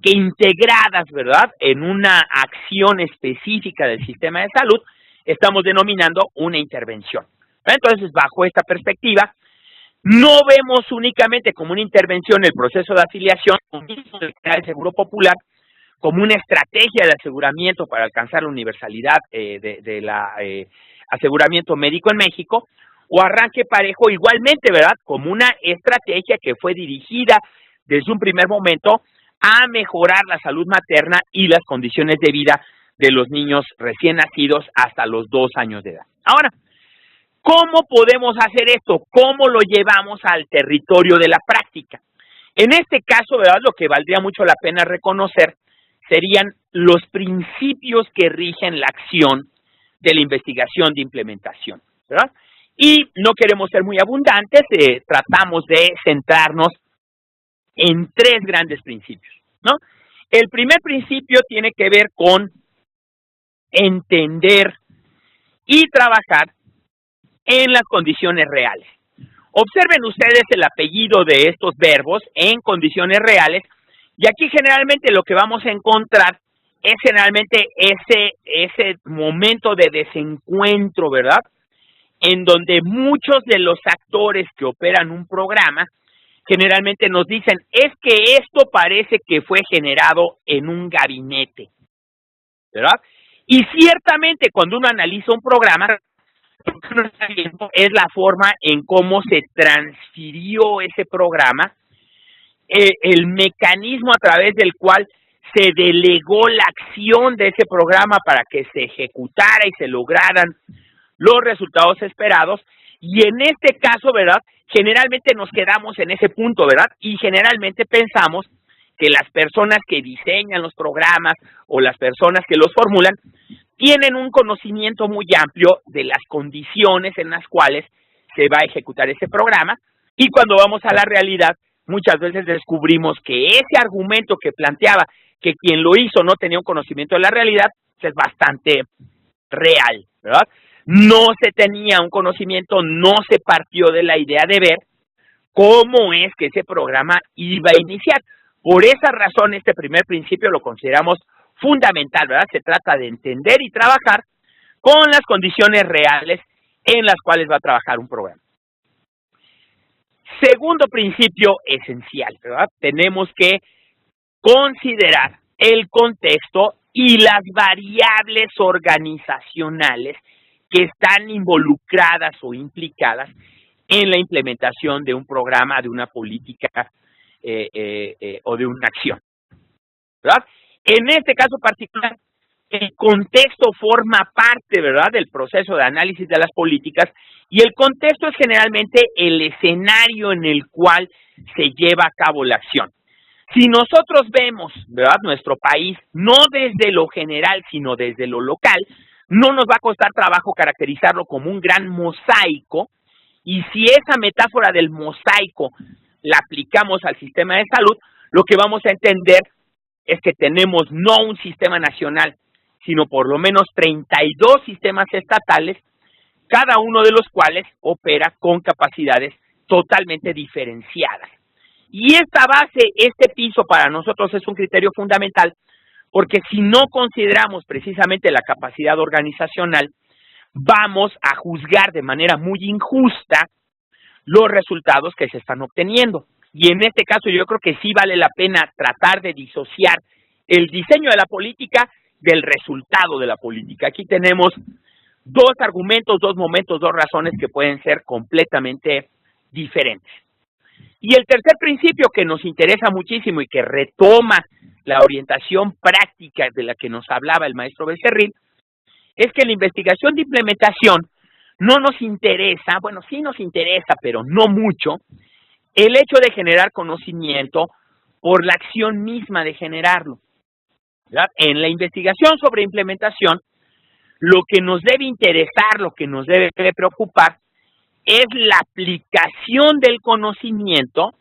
que integradas, ¿verdad?, en una acción específica del sistema de salud, estamos denominando una intervención. Entonces, bajo esta perspectiva, no vemos únicamente como una intervención el proceso de afiliación del Seguro Popular, como una estrategia de aseguramiento para alcanzar la universalidad del aseguramiento médico en México, o Arranque Parejo igualmente, ¿verdad?, como una estrategia que fue dirigida desde un primer momento a mejorar la salud materna y las condiciones de vida de los niños recién nacidos hasta los 2 años de edad. Ahora, ¿cómo podemos hacer esto? ¿Cómo lo llevamos al territorio de la práctica? En este caso, ¿verdad?, lo que valdría mucho la pena reconocer serían los principios que rigen la acción de la investigación de implementación, ¿verdad? Y no queremos ser muy abundantes, tratamos de centrarnos en 3 grandes principios, ¿no? El primer principio tiene que ver con entender y trabajar en las condiciones reales. Observen ustedes el apellido de estos verbos, en condiciones reales, y aquí generalmente lo que vamos a encontrar es generalmente ese momento de desencuentro, ¿verdad?, en donde muchos de los actores que operan un programa generalmente nos dicen, es que esto parece que fue generado en un gabinete, ¿verdad? Y ciertamente cuando uno analiza un programa, lo que uno está viendo es la forma en cómo se transfirió ese programa, el mecanismo a través del cual se delegó la acción de ese programa para que se ejecutara y se lograran los resultados esperados. Y en este caso, ¿verdad?, generalmente nos quedamos en ese punto, ¿verdad? Y generalmente pensamos que las personas que diseñan los programas o las personas que los formulan tienen un conocimiento muy amplio de las condiciones en las cuales se va a ejecutar ese programa, y cuando vamos a la realidad, muchas veces descubrimos que ese argumento que planteaba que quien lo hizo no tenía un conocimiento de la realidad, es bastante real, ¿verdad? No se tenía un conocimiento, no se partió de la idea de ver cómo es que ese programa iba a iniciar. Por esa razón, este primer principio lo consideramos fundamental, ¿verdad? Se trata de entender y trabajar con las condiciones reales en las cuales va a trabajar un programa. Segundo principio esencial, ¿verdad? Tenemos que considerar el contexto y las variables organizacionales que están involucradas o implicadas en la implementación de un programa, de una política o de una acción, ¿verdad? En este caso particular, el contexto forma parte, ¿verdad?, del proceso de análisis de las políticas, y el contexto es generalmente el escenario en el cual se lleva a cabo la acción. Si nosotros vemos, ¿verdad?, nuestro país, no desde lo general, sino desde lo local, no nos va a costar trabajo caracterizarlo como un gran mosaico, y si esa metáfora del mosaico la aplicamos al sistema de salud, lo que vamos a entender es que tenemos no un sistema nacional, sino por lo menos 32 sistemas estatales, cada uno de los cuales opera con capacidades totalmente diferenciadas. Y esta base, este piso para nosotros es un criterio fundamental, porque si no consideramos precisamente la capacidad organizacional, vamos a juzgar de manera muy injusta los resultados que se están obteniendo. Y en este caso yo creo que sí vale la pena tratar de disociar el diseño de la política del resultado de la política. Aquí tenemos dos argumentos, dos momentos, dos razones que pueden ser completamente diferentes. Y el tercer principio que nos interesa muchísimo y que retoma la orientación práctica de la que nos hablaba el maestro Becerril, es que la investigación de implementación no nos interesa, bueno, sí nos interesa, pero no mucho, el hecho de generar conocimiento por la acción misma de generarlo, ¿verdad? En la investigación sobre implementación, lo que nos debe interesar, lo que nos debe preocupar, es la aplicación del conocimiento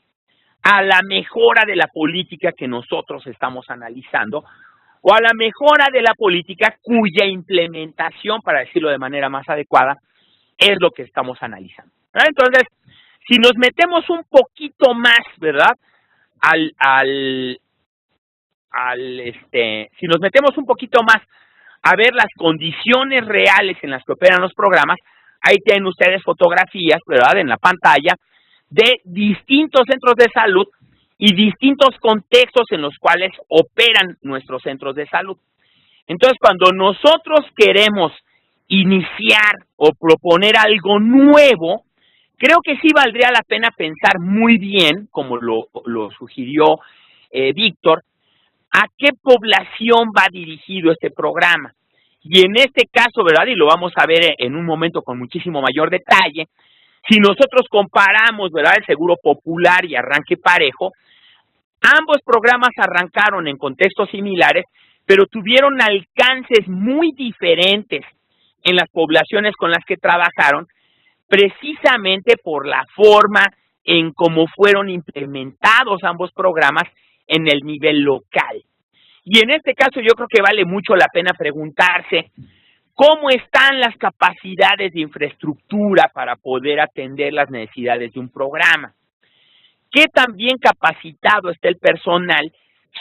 a la mejora de la política que nosotros estamos analizando, o a la mejora de la política cuya implementación, para decirlo de manera más adecuada, es lo que estamos analizando, ¿verdad? Entonces, si nos metemos un poquito más, ¿verdad?, si nos metemos un poquito más a ver las condiciones reales en las que operan los programas, ahí tienen ustedes fotografías, ¿verdad?, en la pantalla, de distintos centros de salud y distintos contextos en los cuales operan nuestros centros de salud. Entonces, cuando nosotros queremos iniciar o proponer algo nuevo, creo que sí valdría la pena pensar muy bien, como lo sugirió Víctor, a qué población va dirigido este programa. Y en este caso, ¿verdad?, y lo vamos a ver en un momento con muchísimo mayor detalle, si nosotros comparamos, ¿verdad?, el Seguro Popular y Arranque Parejo, ambos programas arrancaron en contextos similares, pero tuvieron alcances muy diferentes en las poblaciones con las que trabajaron, precisamente por la forma en cómo fueron implementados ambos programas en el nivel local. Y en este caso yo creo que vale mucho la pena preguntarse cómo están las capacidades de infraestructura para poder atender las necesidades de un programa. ¿Qué tan bien capacitado está el personal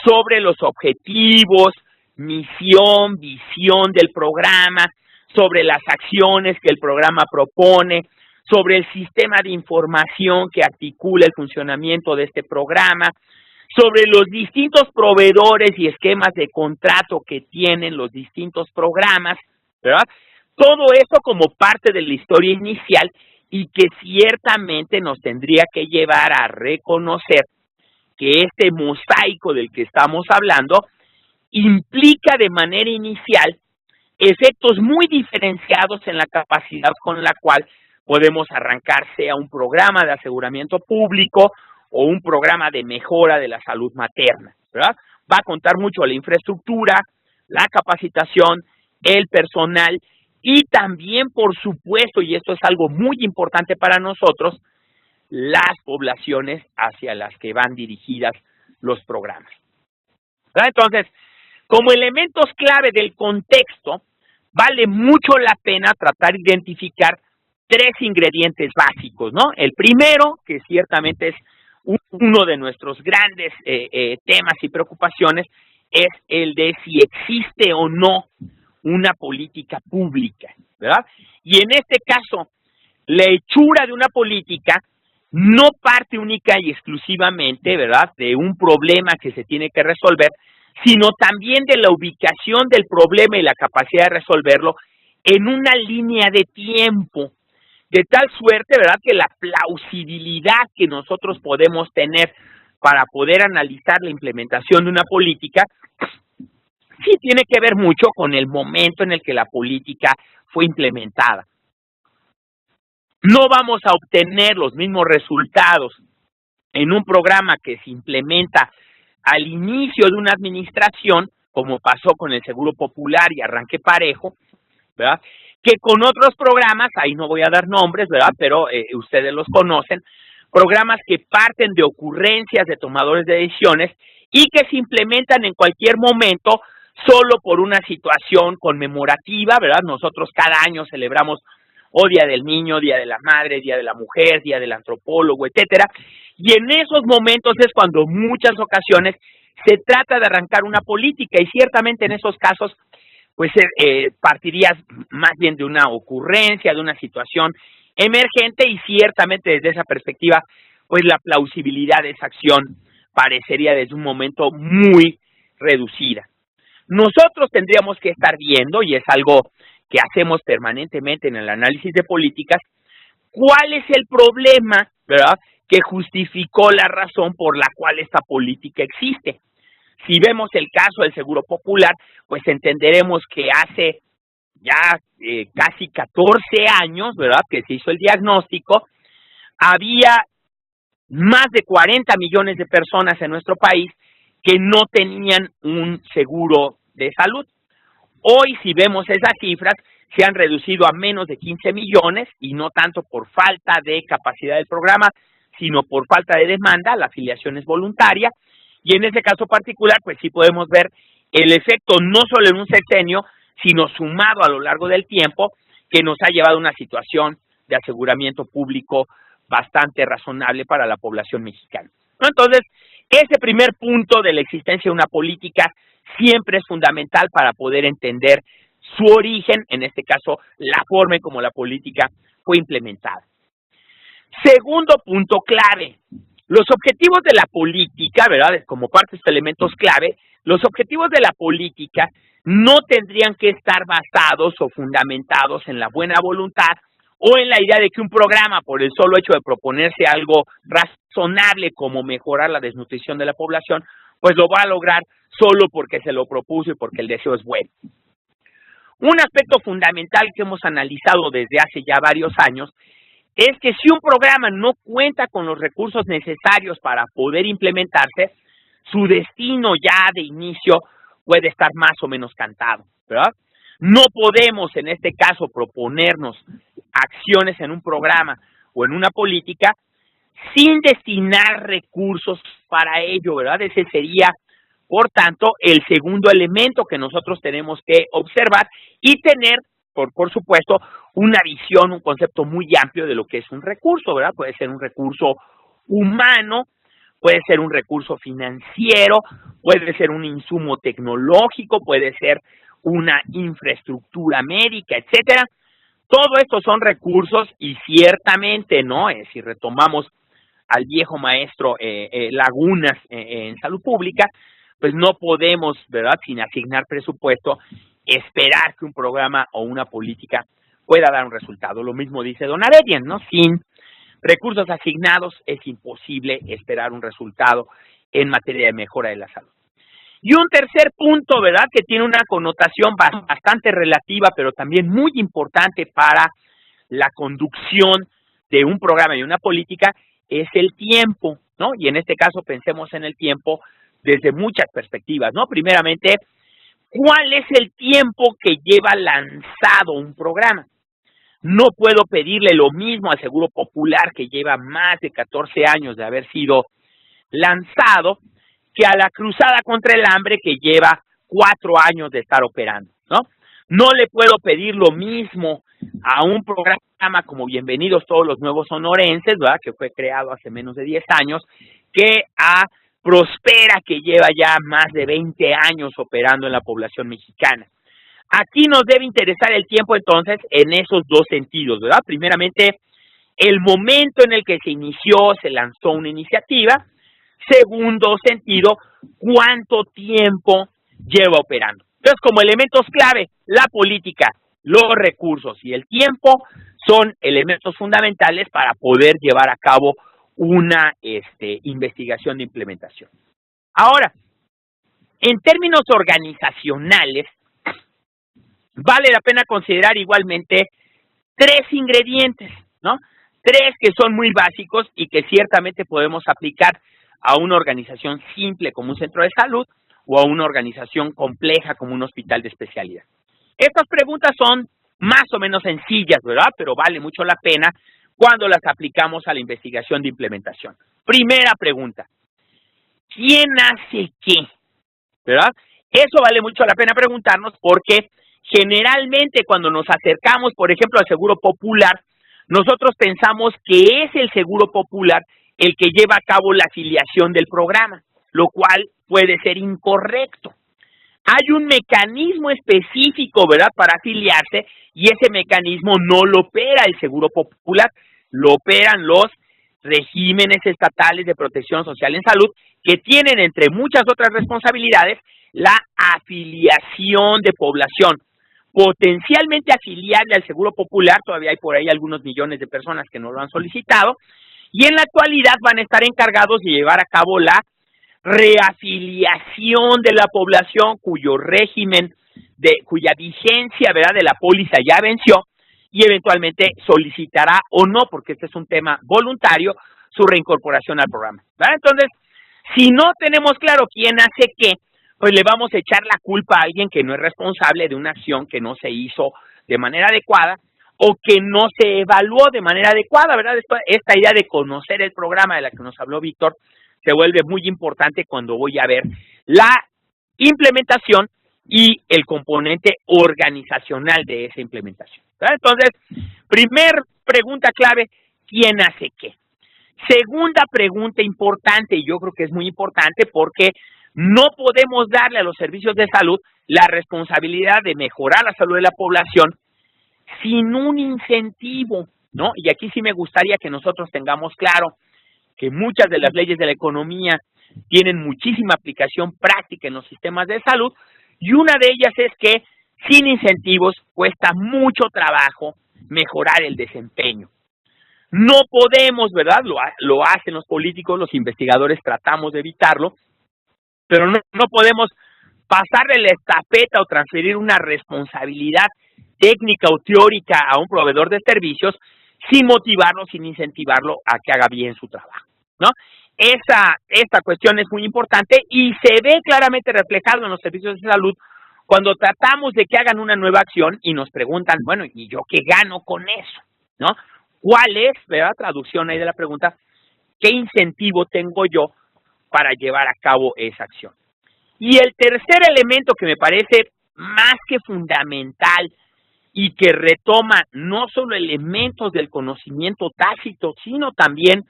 sobre los objetivos, misión, visión del programa, sobre las acciones que el programa propone, sobre el sistema de información que articula el funcionamiento de este programa, sobre los distintos proveedores y esquemas de contrato que tienen los distintos programas, ¿verdad? Todo eso como parte de la historia inicial y que ciertamente nos tendría que llevar a reconocer que este mosaico del que estamos hablando implica de manera inicial efectos muy diferenciados en la capacidad con la cual podemos arrancar sea un programa de aseguramiento público o un programa de mejora de la salud materna, ¿verdad? Va a contar mucho la infraestructura, la capacitación, el personal y también, por supuesto, y esto es algo muy importante para nosotros, las poblaciones hacia las que van dirigidas los programas, ¿verdad? Entonces, como elementos clave del contexto, vale mucho la pena tratar de identificar tres ingredientes básicos, ¿no? El primero, que ciertamente es uno de nuestros grandes temas y preocupaciones, es el de si existe o no una política pública, ¿verdad? Y en este caso, la hechura de una política no parte única y exclusivamente, ¿verdad?, de un problema que se tiene que resolver, sino también de la ubicación del problema y la capacidad de resolverlo en una línea de tiempo, de tal suerte, ¿verdad?, que la plausibilidad que nosotros podemos tener para poder analizar la implementación de una política sí tiene que ver mucho con el momento en el que la política fue implementada. No vamos a obtener los mismos resultados en un programa que se implementa al inicio de una administración, como pasó con el Seguro Popular y Arranque Parejo, ¿verdad?, que con otros programas, ahí no voy a dar nombres, ¿verdad?, pero ustedes los conocen, programas que parten de ocurrencias de tomadores de decisiones y que se implementan en cualquier momento solo por una situación conmemorativa, ¿verdad? Nosotros cada año celebramos o Día del Niño, Día de la Madre, Día de la Mujer, Día del Antropólogo, etcétera, y en esos momentos es cuando muchas ocasiones se trata de arrancar una política y ciertamente en esos casos pues partirías más bien de una ocurrencia, de una situación emergente y ciertamente desde esa perspectiva pues la plausibilidad de esa acción parecería desde un momento muy reducida. Nosotros tendríamos que estar viendo, y es algo que hacemos permanentemente en el análisis de políticas, cuál es el problema, ¿verdad?, que justificó la razón por la cual esta política existe. Si vemos el caso del Seguro Popular, pues entenderemos que hace ya casi 14 años, ¿verdad?, que se hizo el diagnóstico, había más de 40 millones de personas en nuestro país que no tenían un seguro de salud. Hoy, si vemos esas cifras, se han reducido a menos de 15 millones y no tanto por falta de capacidad del programa, sino por falta de demanda. La afiliación es voluntaria y en ese caso particular, pues sí podemos ver el efecto no solo en un sexenio, sino sumado a lo largo del tiempo, que nos ha llevado a una situación de aseguramiento público bastante razonable para la población mexicana, ¿no? Entonces, ese primer punto de la existencia de una política siempre es fundamental para poder entender su origen, en este caso, la forma en cómo la política fue implementada. Segundo punto clave, los objetivos de la política, ¿verdad?, como parte de estos elementos clave, los objetivos de la política no tendrían que estar basados o fundamentados en la buena voluntad o en la idea de que un programa, por el solo hecho de proponerse algo razonable como mejorar la desnutrición de la población, pues lo va a lograr solo porque se lo propuso y porque el deseo es bueno. Un aspecto fundamental que hemos analizado desde hace ya varios años es que si un programa no cuenta con los recursos necesarios para poder implementarse, su destino ya de inicio puede estar más o menos cantado, ¿verdad? No podemos en este caso proponernos acciones en un programa o en una política sin destinar recursos para ello, ¿verdad? Ese sería, por tanto, el segundo elemento que nosotros tenemos que observar y tener, por supuesto, una visión, un concepto muy amplio de lo que es un recurso, ¿verdad? Puede ser un recurso humano, puede ser un recurso financiero, puede ser un insumo tecnológico, puede ser una infraestructura médica, etcétera. Todo esto son recursos y ciertamente, ¿no? Si retomamos al viejo maestro Lagunas en salud pública, pues no podemos, ¿verdad?, sin asignar presupuesto, esperar que un programa o una política pueda dar un resultado. Lo mismo dice Don Abedian, ¿no? Sin recursos asignados es imposible esperar un resultado en materia de mejora de la salud. Y un tercer punto, ¿verdad?, que tiene una connotación bastante relativa, pero también muy importante para la conducción de un programa y una política, es el tiempo, ¿no? Y en este caso pensemos en el tiempo desde muchas perspectivas, ¿no? Primeramente, ¿cuál es el tiempo que lleva lanzado un programa? No puedo pedirle lo mismo al Seguro Popular, que lleva más de 14 años de haber sido lanzado, que a la Cruzada contra el Hambre, que lleva 4 años de estar operando, ¿no? No le puedo pedir lo mismo a un programa como Bienvenidos Todos los Nuevos Sonorenses, ¿verdad?, que fue creado hace menos de 10 años, que a Prospera, que lleva ya más de 20 años operando en la población mexicana. Aquí nos debe interesar el tiempo, entonces, en esos dos sentidos, ¿verdad? Primeramente, el momento en el que se inició, se lanzó una iniciativa. Segundo sentido, cuánto tiempo lleva operando. Entonces, como elementos clave, la política, los recursos y el tiempo son elementos fundamentales para poder llevar a cabo una investigación de implementación. Ahora, en términos organizacionales, vale la pena considerar igualmente 3 ingredientes, ¿no? 3 que son muy básicos y que ciertamente podemos aplicar a una organización simple como un centro de salud o a una organización compleja como un hospital de especialidad. Estas preguntas son más o menos sencillas, ¿verdad? Pero vale mucho la pena cuando las aplicamos a la investigación de implementación. Primera pregunta, ¿quién hace qué? ¿Verdad? Eso vale mucho la pena preguntarnos porque generalmente cuando nos acercamos, por ejemplo, al Seguro Popular, nosotros pensamos que es el Seguro Popular el que lleva a cabo la afiliación del programa, lo cual puede ser incorrecto. Hay un mecanismo específico, ¿verdad?, para afiliarse, y ese mecanismo no lo opera el Seguro Popular, lo operan los regímenes estatales de protección social en salud, que tienen, entre muchas otras responsabilidades, la afiliación de población potencialmente afiliable al Seguro Popular. Todavía hay por ahí algunos millones de personas que no lo han solicitado, y en la actualidad van a estar encargados de llevar a cabo la reafiliación de la población cuyo régimen, cuya vigencia, ¿verdad?, de la póliza ya venció, y eventualmente solicitará o no, porque este es un tema voluntario, su reincorporación al programa, ¿verdad? Entonces, si no tenemos claro quién hace qué, pues le vamos a echar la culpa a alguien que no es responsable de una acción que no se hizo de manera adecuada o que no se evaluó de manera adecuada, ¿verdad? Esta idea de conocer el programa de la que nos habló Víctor se vuelve muy importante cuando voy a ver la implementación y el componente organizacional de esa implementación, ¿verdad? Entonces, primer pregunta clave, ¿quién hace qué? Segunda pregunta importante, y yo creo que es muy importante porque no podemos darle a los servicios de salud la responsabilidad de mejorar la salud de la población sin un incentivo, ¿no? Y aquí sí me gustaría que nosotros tengamos claro que muchas de las leyes de la economía tienen muchísima aplicación práctica en los sistemas de salud, y una de ellas es que sin incentivos cuesta mucho trabajo mejorar el desempeño. No podemos, ¿verdad? Lo hacen los políticos, los investigadores tratamos de evitarlo, pero no podemos pasarle la estafeta o transferir una responsabilidad técnica o teórica a un proveedor de servicios sin motivarlo, sin incentivarlo a que haga bien su trabajo, ¿no? Esta cuestión es muy importante y se ve claramente reflejado en los servicios de salud cuando tratamos de que hagan una nueva acción y nos preguntan, bueno, ¿y yo qué gano con eso? ¿No? ¿Cuál es, verdad, traducción ahí de la pregunta, qué incentivo tengo yo para llevar a cabo esa acción? Y el tercer elemento que me parece más que fundamental y que retoma no solo elementos del conocimiento tácito, sino también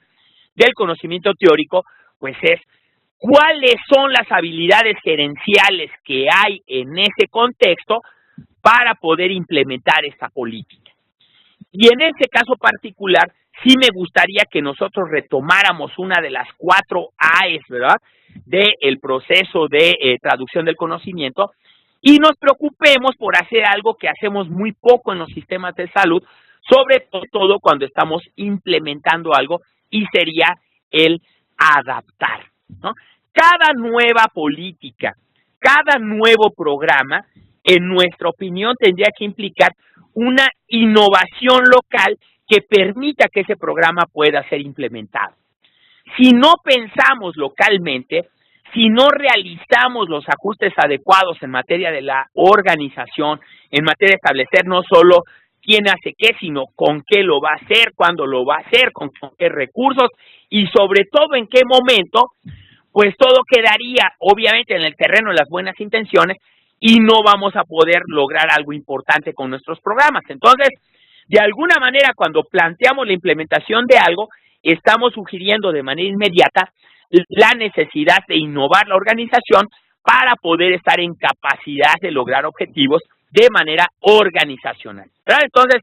del conocimiento teórico, pues es cuáles son las habilidades gerenciales que hay en ese contexto para poder implementar esta política. Y en este caso particular, sí me gustaría que nosotros retomáramos una de las 4 A's, ¿verdad?, del proceso de traducción del conocimiento, y nos preocupemos por hacer algo que hacemos muy poco en los sistemas de salud, sobre todo cuando estamos implementando algo, y sería el adaptar, ¿no? Cada nueva política, cada nuevo programa, en nuestra opinión, tendría que implicar una innovación local que permita que ese programa pueda ser implementado. Si no pensamos localmente, si no realizamos los ajustes adecuados en materia de la organización, en materia de establecer no solo quién hace qué, sino con qué lo va a hacer, cuándo lo va a hacer, con qué recursos y sobre todo en qué momento, pues todo quedaría obviamente en el terreno de las buenas intenciones y no vamos a poder lograr algo importante con nuestros programas. Entonces, de alguna manera, cuando planteamos la implementación de algo, estamos sugiriendo de manera inmediata la necesidad de innovar la organización para poder estar en capacidad de lograr objetivos de manera organizacional, ¿verdad? Entonces,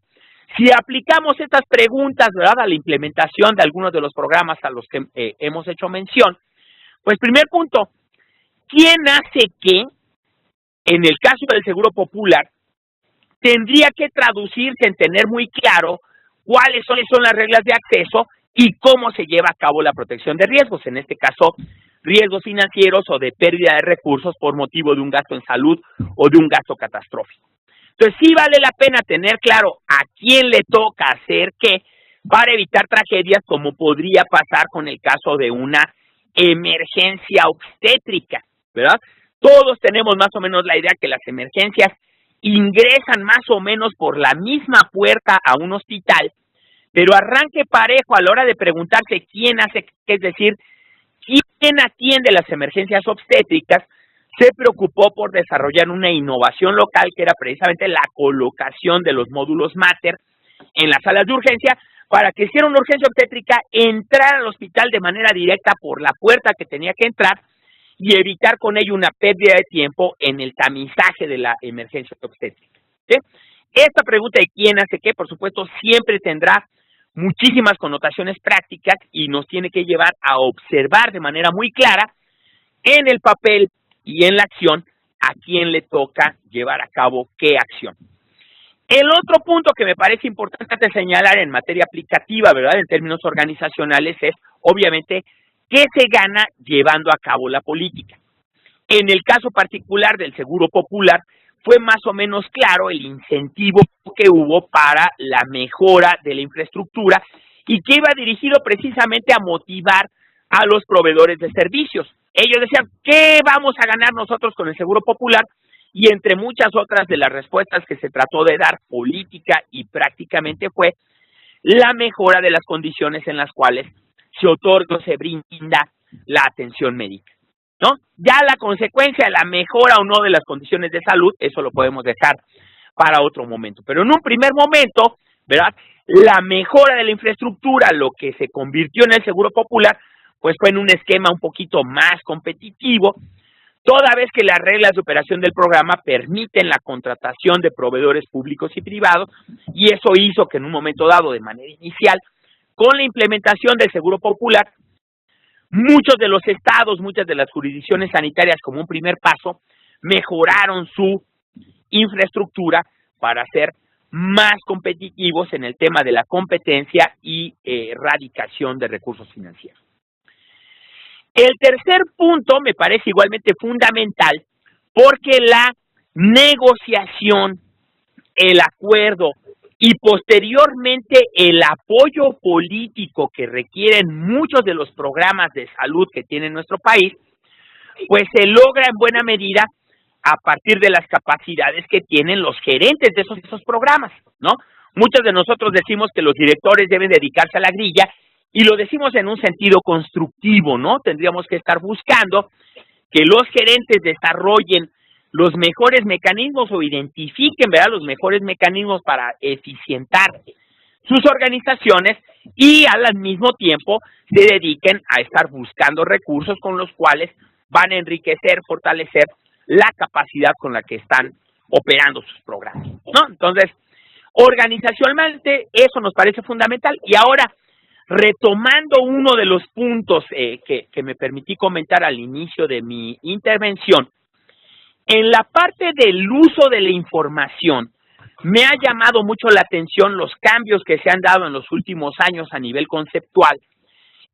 si aplicamos estas preguntas, ¿verdad?, a la implementación de algunos de los programas a los que hemos hecho mención, pues primer punto, ¿quién hace qué? En el caso del Seguro Popular, tendría que traducirse en tener muy claro cuáles son las reglas de acceso y cómo se lleva a cabo la protección de riesgos, en este caso, riesgos financieros o de pérdida de recursos por motivo de un gasto en salud o de un gasto catastrófico. Entonces, sí vale la pena tener claro a quién le toca hacer qué para evitar tragedias como podría pasar con el caso de una emergencia obstétrica, ¿verdad? Todos tenemos más o menos la idea que las emergencias ingresan más o menos por la misma puerta a un hospital, pero arranque parejo a la hora de preguntarse quién hace qué, es decir, quién atiende las emergencias obstétricas, se preocupó por desarrollar una innovación local que era precisamente la colocación de los módulos máter en las salas de urgencia para que si era una urgencia obstétrica entrara al hospital de manera directa por la puerta que tenía que entrar y evitar con ello una pérdida de tiempo en el tamizaje de la emergencia obstétrica, ¿sí? Esta pregunta de quién hace qué, por supuesto, siempre tendrá muchísimas connotaciones prácticas y nos tiene que llevar a observar de manera muy clara en el papel y en la acción a quién le toca llevar a cabo qué acción. El otro punto que me parece importante señalar en materia aplicativa, ¿verdad?, en términos organizacionales, es obviamente qué se gana llevando a cabo la política. En el caso particular del Seguro Popular, fue más o menos claro el incentivo que hubo para la mejora de la infraestructura y que iba dirigido precisamente a motivar a los proveedores de servicios. Ellos decían, ¿qué vamos a ganar nosotros con el Seguro Popular? Y entre muchas otras de las respuestas que se trató de dar política y prácticamente fue la mejora de las condiciones en las cuales se otorga o se brinda la atención médica, ¿no? Ya la consecuencia de la mejora o no de las condiciones de salud, eso lo podemos dejar para otro momento. Pero en un primer momento, ¿verdad?, la mejora de la infraestructura, lo que se convirtió en el Seguro Popular, pues fue en un esquema un poquito más competitivo, toda vez que las reglas de operación del programa permiten la contratación de proveedores públicos y privados, y eso hizo que en un momento dado, de manera inicial, con la implementación del Seguro Popular, muchos de los estados, muchas de las jurisdicciones sanitarias, como un primer paso, mejoraron su infraestructura para ser más competitivos en el tema de la competencia y erradicación de recursos financieros. El tercer punto me parece igualmente fundamental porque la negociación, el acuerdo y posteriormente el apoyo político que requieren muchos de los programas de salud que tiene nuestro país, pues se logra en buena medida a partir de las capacidades que tienen los gerentes de esos programas, ¿no? Muchos de nosotros decimos que los directores deben dedicarse a la grilla y lo decimos en un sentido constructivo, ¿no? Tendríamos que estar buscando que los gerentes desarrollen los mejores mecanismos o identifiquen, ¿verdad?, los mejores mecanismos para eficientar sus organizaciones y al mismo tiempo se dediquen a estar buscando recursos con los cuales van a enriquecer, fortalecer la capacidad con la que están operando sus programas, ¿no? Entonces, Organizacionalmente, eso nos parece fundamental. Y ahora, retomando uno de los puntos que me permití comentar al inicio de mi intervención, en la parte del uso de la información, me ha llamado mucho la atención los cambios que se han dado en los últimos años a nivel conceptual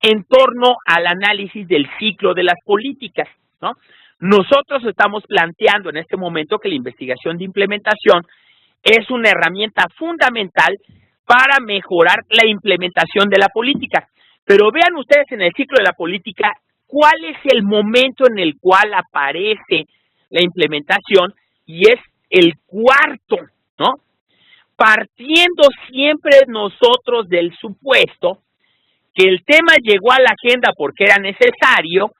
en torno al análisis del ciclo de las políticas, ¿no? Nosotros estamos planteando en este momento que la investigación de implementación es una herramienta fundamental para mejorar la implementación de la política. Pero vean ustedes en el ciclo de la política cuál es el momento en el cual aparece la implementación, y es el cuarto, ¿no? Partiendo siempre nosotros del supuesto que el tema llegó a la agenda porque era necesario,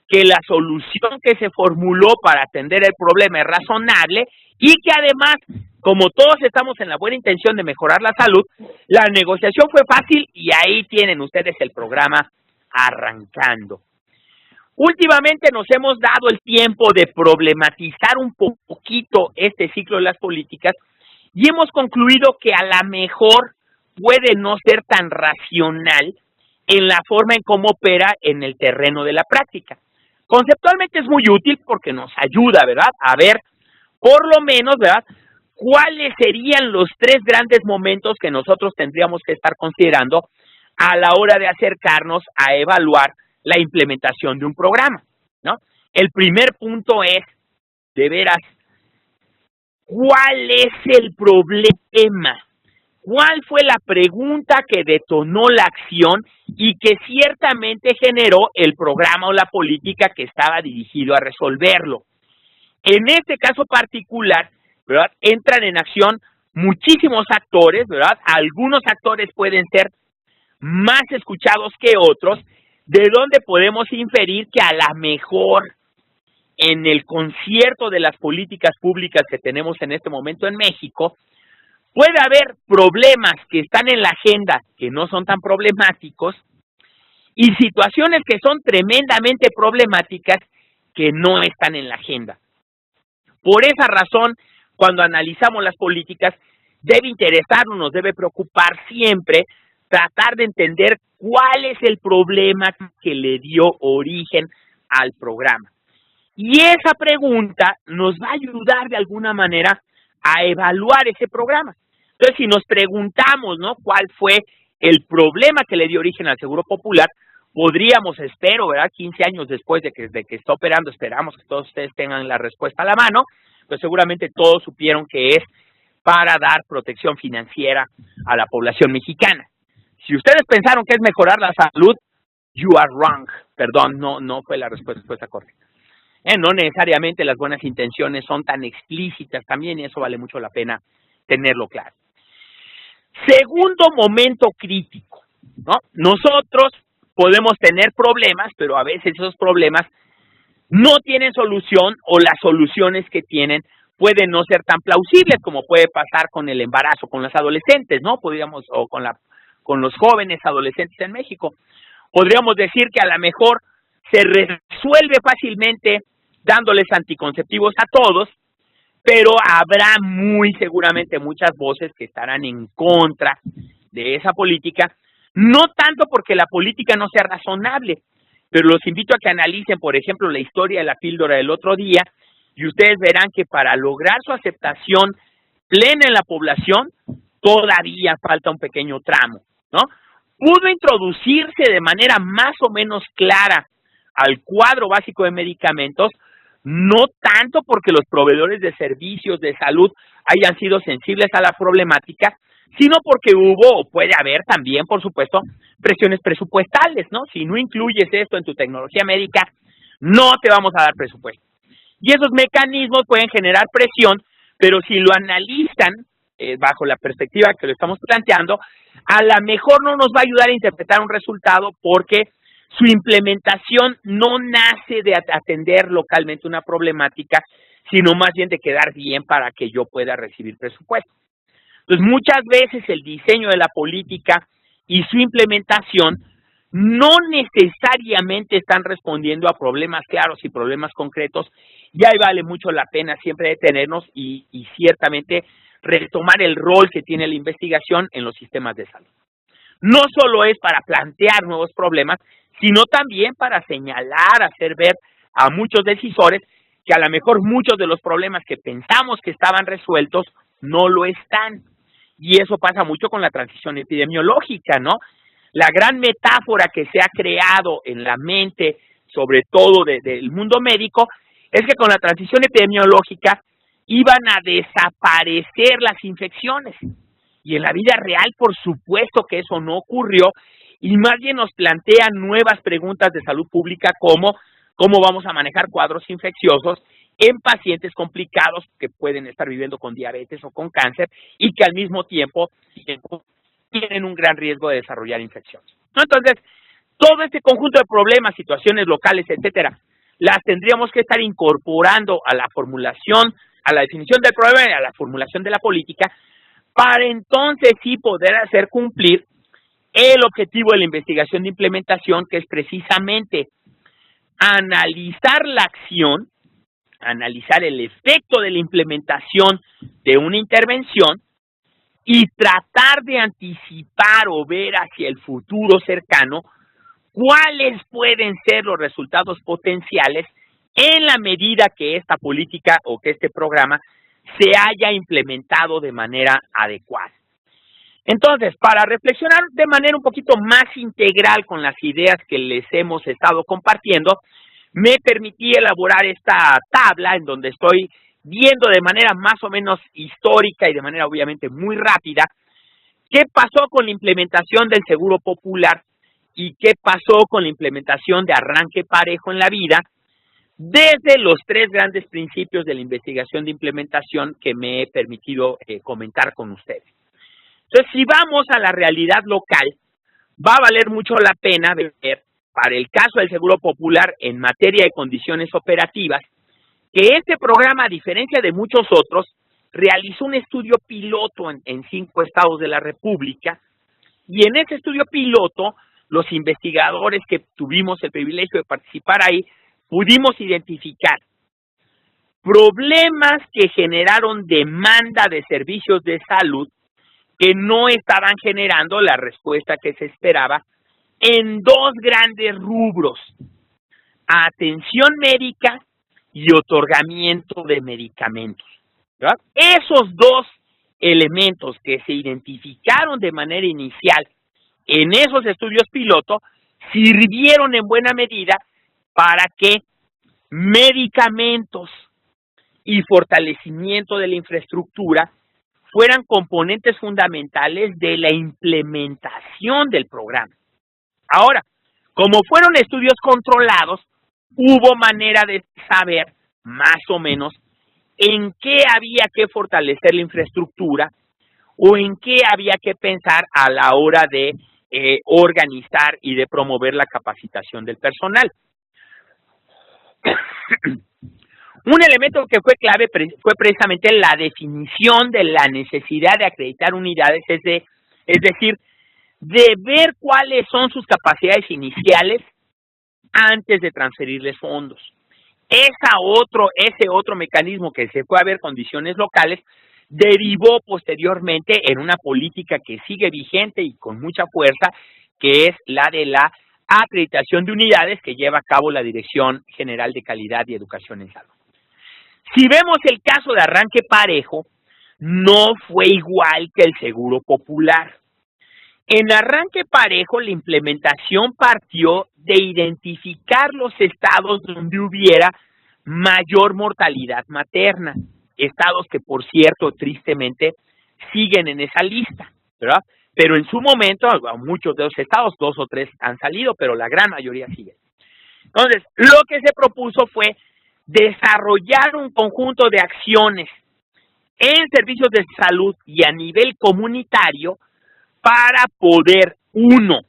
que la solución que se formuló para atender el problema es razonable y que además, como todos estamos en la buena intención de mejorar la salud, la negociación fue fácil y ahí tienen ustedes el programa arrancando. Últimamente nos hemos dado el tiempo de problematizar un poquito este ciclo de las políticas y hemos concluido que a la mejor puede no ser tan racional en la forma en cómo opera en el terreno de la práctica. Conceptualmente es muy útil porque nos ayuda, ¿verdad?, a ver, por lo menos, ¿verdad?, cuáles serían los tres grandes momentos que nosotros tendríamos que estar considerando a la hora de acercarnos a evaluar la implementación de un programa, ¿no? El primer punto es, de veras, ¿cuál es el problema? ¿Cuál fue la pregunta que detonó la acción y que ciertamente generó el programa o la política que estaba dirigido a resolverlo? En este caso particular, ¿verdad?, entran en acción muchísimos actores, ¿verdad? Algunos actores pueden ser más escuchados que otros, de donde podemos inferir que a la mejor en el concierto de las políticas públicas que tenemos en este momento en México, puede haber problemas que están en la agenda que no son tan problemáticos y situaciones que son tremendamente problemáticas que no están en la agenda. Por esa razón, cuando analizamos las políticas, debe interesarnos, nos debe preocupar siempre tratar de entender cuál es el problema que le dio origen al programa. Y esa pregunta nos va a ayudar de alguna manera a evaluar ese programa. Entonces, si nos preguntamos, ¿no?, cuál fue el problema que le dio origen al Seguro Popular, podríamos, espero, ¿verdad?, 15 años después de que está operando, esperamos que todos ustedes tengan la respuesta a la mano, pues seguramente todos supieron que es para dar protección financiera a la población mexicana. Si ustedes pensaron que es mejorar la salud, you are wrong. Perdón, no fue la respuesta correcta. No necesariamente las buenas intenciones son tan explícitas también, y eso vale mucho la pena tenerlo claro. Segundo momento crítico, ¿no? Nosotros podemos tener problemas, pero a veces esos problemas no tienen solución, o las soluciones que tienen pueden no ser tan plausibles, como puede pasar con el embarazo, con las adolescentes, ¿no? Podríamos, o con los jóvenes adolescentes en México. Podríamos decir que a lo mejor se resuelve fácilmente dándoles anticonceptivos a todos, pero habrá muy seguramente muchas voces que estarán en contra de esa política, no tanto porque la política no sea razonable, pero los invito a que analicen, por ejemplo, la historia de la píldora del otro día, y ustedes verán que para lograr su aceptación plena en la población, todavía falta un pequeño tramo, ¿no? Pudo introducirse de manera más o menos clara al cuadro básico de medicamentos, no tanto porque los proveedores de servicios de salud hayan sido sensibles a la problemática, sino porque hubo, o puede haber también, por supuesto, presiones presupuestales, ¿no? Si no incluyes esto en tu tecnología médica, no te vamos a dar presupuesto. Y esos mecanismos pueden generar presión, pero si lo analizan bajo la perspectiva que lo estamos planteando, a lo mejor no nos va a ayudar a interpretar un resultado, porque su implementación no nace de atender localmente una problemática, sino más bien de quedar bien para que yo pueda recibir presupuesto. Entonces, muchas veces el diseño de la política y su implementación no necesariamente están respondiendo a problemas claros y problemas concretos, y ahí vale mucho la pena siempre detenernos y ciertamente retomar el rol que tiene la investigación en los sistemas de salud. No solo es para plantear nuevos problemas, sino también para señalar, hacer ver a muchos decisores que a lo mejor muchos de los problemas que pensamos que estaban resueltos no lo están. Y eso pasa mucho con la transición epidemiológica, ¿no? La gran metáfora que se ha creado en la mente, sobre todo del mundo médico, es que con la transición epidemiológica iban a desaparecer las infecciones. Y en la vida real, por supuesto que eso no ocurrió, y más bien nos plantean nuevas preguntas de salud pública como cómo vamos a manejar cuadros infecciosos en pacientes complicados que pueden estar viviendo con diabetes o con cáncer y que al mismo tiempo tienen un gran riesgo de desarrollar infecciones. Entonces, todo este conjunto de problemas, situaciones locales, etcétera, las tendríamos que estar incorporando a la formulación, a la definición del problema y a la formulación de la política, para entonces sí poder hacer cumplir el objetivo de la investigación de implementación, que es precisamente analizar la acción, analizar el efecto de la implementación de una intervención y tratar de anticipar o ver hacia el futuro cercano cuáles pueden ser los resultados potenciales en la medida que esta política o que este programa se haya implementado de manera adecuada. Entonces, para reflexionar de manera un poquito más integral con las ideas que les hemos estado compartiendo, me permití elaborar esta tabla en donde estoy viendo de manera más o menos histórica y de manera obviamente muy rápida qué pasó con la implementación del Seguro Popular y qué pasó con la implementación de arranque parejo en la vida desde los tres grandes principios de la investigación de implementación que me he permitido comentar con ustedes. Entonces, si vamos a la realidad local, va a valer mucho la pena ver, para el caso del Seguro Popular en materia de condiciones operativas, que este programa, a diferencia de muchos otros, realizó un estudio piloto en 5 estados de la República, y en ese estudio piloto, los investigadores que tuvimos el privilegio de participar ahí, pudimos identificar problemas que generaron demanda de servicios de salud que no estaban generando la respuesta que se esperaba en 2 grandes rubros: atención médica y otorgamiento de medicamentos, ¿verdad? Esos 2 elementos que se identificaron de manera inicial en esos estudios piloto sirvieron en buena medida para que medicamentos y fortalecimiento de la infraestructura fueran componentes fundamentales de la implementación del programa. Ahora, como fueron estudios controlados, hubo manera de saber más o menos en qué había que fortalecer la infraestructura o en qué había que pensar a la hora de organizar y de promover la capacitación del personal. Un elemento que fue clave fue precisamente la definición de la necesidad de acreditar unidades, es decir, de ver cuáles son sus capacidades iniciales antes de transferirles fondos. Ese otro mecanismo que se fue a ver condiciones locales derivó posteriormente en una política que sigue vigente y con mucha fuerza, que es la de la acreditación de unidades que lleva a cabo la Dirección General de Calidad y Educación en Salud. Si vemos el caso de arranque parejo, no fue igual que el Seguro Popular. En arranque parejo, la implementación partió de identificar los estados donde hubiera mayor mortalidad materna, estados que, por cierto, tristemente, siguen en esa lista, ¿verdad? Pero en su momento, muchos de los estados, 2 o 3 han salido, pero la gran mayoría siguen. Entonces, lo que se propuso fue desarrollar un conjunto de acciones en servicios de salud y a nivel comunitario para poder, 1,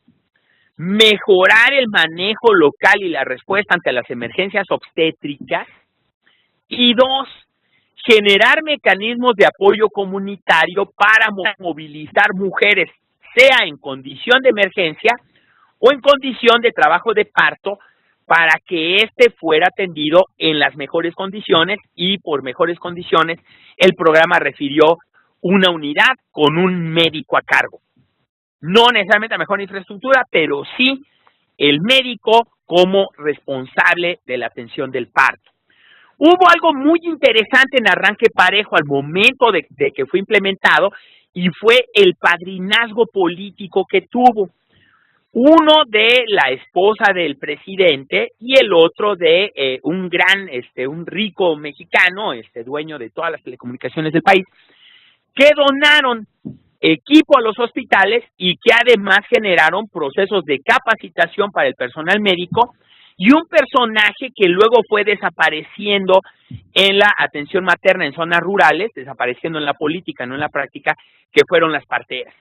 mejorar el manejo local y la respuesta ante las emergencias obstétricas, y 2, generar mecanismos de apoyo comunitario para movilizar mujeres, sea en condición de emergencia o en condición de trabajo de parto, para que éste fuera atendido en las mejores condiciones, y por mejores condiciones el programa refirió una unidad con un médico a cargo. No necesariamente la mejor infraestructura, pero sí el médico como responsable de la atención del parto. Hubo algo muy interesante en Arranque Parejo al momento de que fue implementado, y fue el padrinazgo político que tuvo. Uno de la esposa del presidente y el otro de un rico mexicano, dueño de todas las telecomunicaciones del país, que donaron equipo a los hospitales y que además generaron procesos de capacitación para el personal médico, y un personaje que luego fue desapareciendo en la atención materna en zonas rurales, desapareciendo en la política, no en la práctica, que fueron las parteras.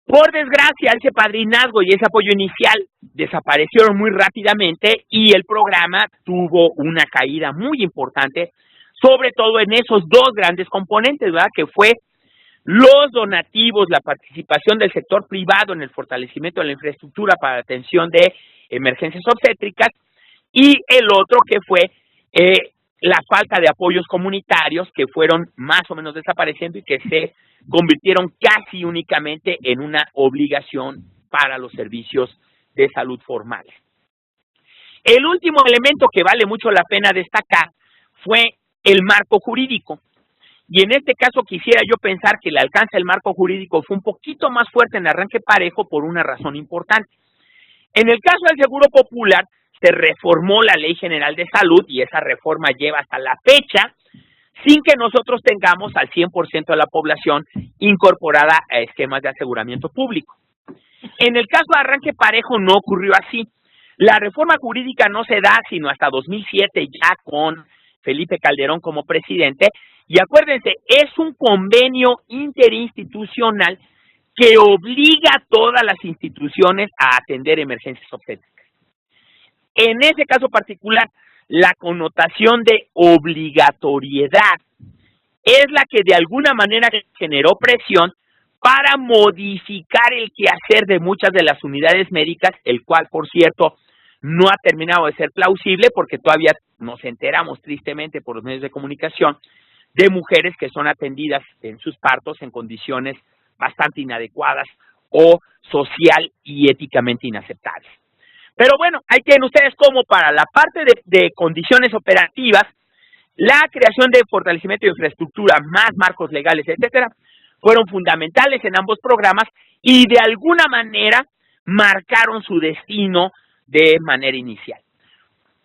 Por desgracia, ese padrinazgo y ese apoyo inicial desaparecieron muy rápidamente y el programa tuvo una caída muy importante, sobre todo en esos dos grandes componentes, ¿verdad? Que fue los donativos, la participación del sector privado en el fortalecimiento de la infraestructura para la atención de emergencias obstétricas, y el otro que fue la falta de apoyos comunitarios, que fueron más o menos desapareciendo y que se convirtieron casi únicamente en una obligación para los servicios de salud formales. El último elemento que vale mucho la pena destacar fue el marco jurídico. Y en este caso quisiera yo pensar que el alcance del marco jurídico fue un poquito más fuerte en Arranque Parejo por una razón importante. En el caso del Seguro Popular, se reformó la Ley General de Salud y esa reforma lleva hasta la fecha sin que nosotros tengamos al 100% de la población incorporada a esquemas de aseguramiento público. En el caso de Arranque Parejo no ocurrió así. La reforma jurídica no se da sino hasta 2007, ya con Felipe Calderón como presidente, y acuérdense, es un convenio interinstitucional que obliga a todas las instituciones a atender emergencias obstétricas. En ese caso particular, la connotación de obligatoriedad es la que de alguna manera generó presión para modificar el quehacer de muchas de las unidades médicas, el cual, por cierto, no ha terminado de ser plausible porque todavía nos enteramos tristemente por los medios de comunicación de mujeres que son atendidas en sus partos en condiciones bastante inadecuadas o social y éticamente inaceptables. Pero bueno, ahí tienen ustedes como para la parte de condiciones operativas, la creación de fortalecimiento de infraestructura, más marcos legales, etcétera, fueron fundamentales en ambos programas y de alguna manera marcaron su destino de manera inicial.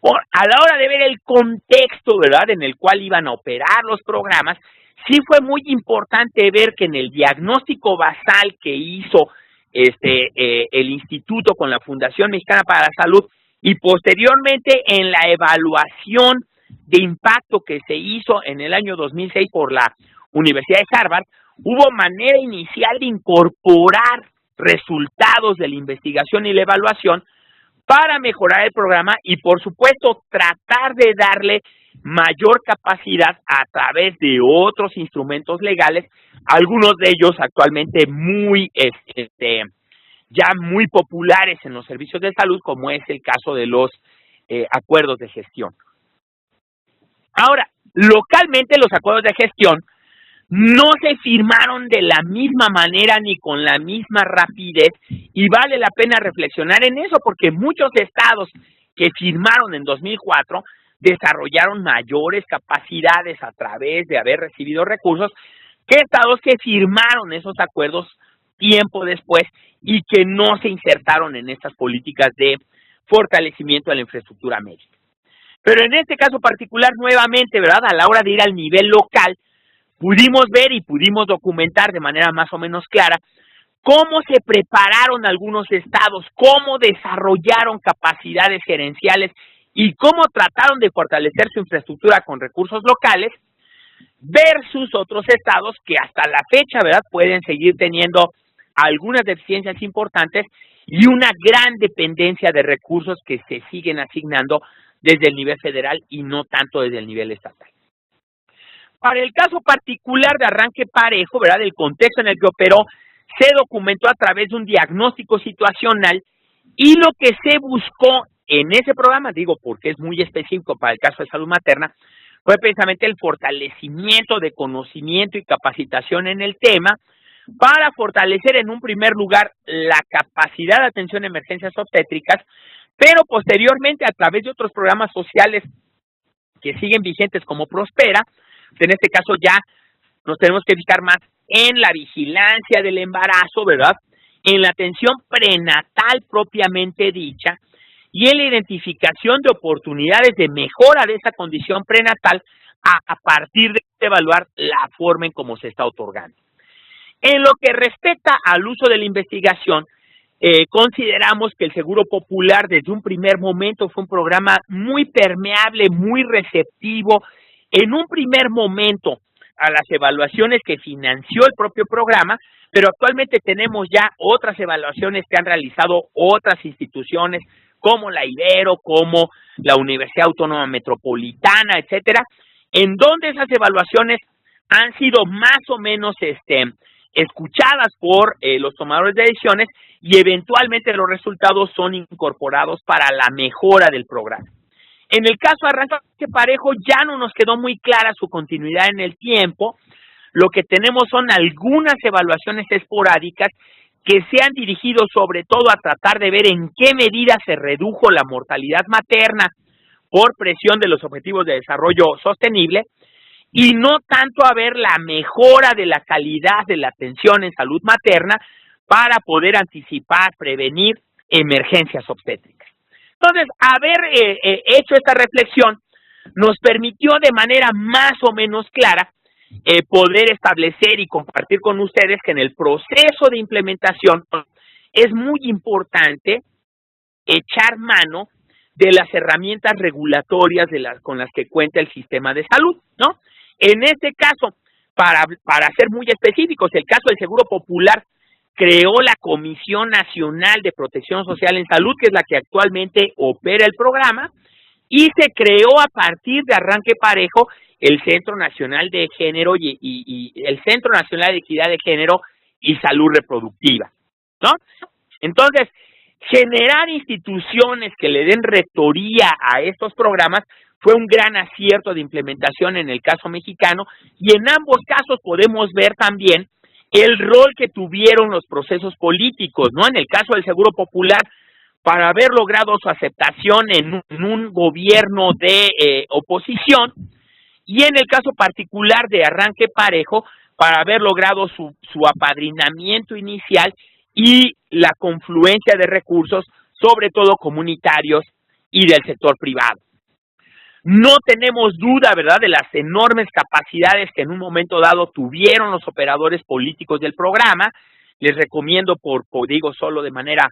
A la hora de ver el contexto, ¿verdad?, en el cual iban a operar los programas, sí fue muy importante ver que en el diagnóstico basal que hizo el instituto con la Fundación Mexicana para la Salud y posteriormente en la evaluación de impacto que se hizo en el año 2006 por la Universidad de Harvard, hubo manera inicial de incorporar resultados de la investigación y la evaluación para mejorar el programa y, por supuesto, tratar de darle mayor capacidad a través de otros instrumentos legales, algunos de ellos actualmente muy ya muy populares en los servicios de salud, como es el caso de los acuerdos de gestión. Ahora, localmente los acuerdos de gestión no se firmaron de la misma manera ni con la misma rapidez, y vale la pena reflexionar en eso porque muchos estados que firmaron en 2004 desarrollaron mayores capacidades a través de haber recibido recursos que estados que firmaron esos acuerdos tiempo después y que no se insertaron en estas políticas de fortalecimiento de la infraestructura médica. Pero en este caso particular, nuevamente, ¿verdad?, a la hora de ir al nivel local, pudimos ver y pudimos documentar de manera más o menos clara cómo se prepararon algunos estados, cómo desarrollaron capacidades gerenciales y cómo trataron de fortalecer su infraestructura con recursos locales versus otros estados que hasta la fecha, ¿verdad?, pueden seguir teniendo algunas deficiencias importantes y una gran dependencia de recursos que se siguen asignando desde el nivel federal y no tanto desde el nivel estatal. Para el caso particular de Arranque Parejo, ¿verdad?, el contexto en el que operó se documentó a través de un diagnóstico situacional y lo que se buscó en ese programa, digo porque es muy específico para el caso de salud materna, fue precisamente el fortalecimiento de conocimiento y capacitación en el tema para fortalecer en un primer lugar la capacidad de atención a emergencias obstétricas, pero posteriormente a través de otros programas sociales que siguen vigentes como Prospera, en este caso ya nos tenemos que fijar más en la vigilancia del embarazo, ¿verdad?, en la atención prenatal propiamente dicha y en la identificación de oportunidades de mejora de esa condición prenatal a partir de evaluar la forma en cómo se está otorgando. En lo que respecta al uso de la investigación, consideramos que el Seguro Popular desde un primer momento fue un programa muy permeable, muy receptivo, en un primer momento a las evaluaciones que financió el propio programa, pero actualmente tenemos ya otras evaluaciones que han realizado otras instituciones como la Ibero, como la Universidad Autónoma Metropolitana, etcétera, en donde esas evaluaciones han sido más o menos escuchadas por los tomadores de decisiones y eventualmente los resultados son incorporados para la mejora del programa. En el caso de Arranque Parejo ya no nos quedó muy clara su continuidad en el tiempo. Lo que tenemos son algunas evaluaciones esporádicas que se han dirigido sobre todo a tratar de ver en qué medida se redujo la mortalidad materna por presión de los objetivos de desarrollo sostenible y no tanto a ver la mejora de la calidad de la atención en salud materna para poder anticipar, prevenir emergencias obstétricas. Entonces, haber hecho esta reflexión nos permitió de manera más o menos clara poder establecer y compartir con ustedes que en el proceso de implementación es muy importante echar mano de las herramientas regulatorias con las que cuenta el sistema de salud, ¿no? En este caso, para ser muy específicos, el caso del Seguro Popular creó la Comisión Nacional de Protección Social en Salud, que es la que actualmente opera el programa, y se creó a partir de Arranque Parejo el Centro Nacional de Género y el Centro Nacional de Equidad de Género y Salud Reproductiva, ¿no? Entonces, generar instituciones que le den rectoría a estos programas fue un gran acierto de implementación en el caso mexicano, y en ambos casos podemos ver también el rol que tuvieron los procesos políticos, ¿no? En el caso del Seguro Popular, para haber logrado su aceptación en un gobierno de oposición, y en el caso particular de Arranque Parejo, para haber logrado su apadrinamiento inicial y la confluencia de recursos, sobre todo comunitarios y del sector privado. No tenemos duda, ¿verdad?, de las enormes capacidades que en un momento dado tuvieron los operadores políticos del programa. Les recomiendo, digo solo de manera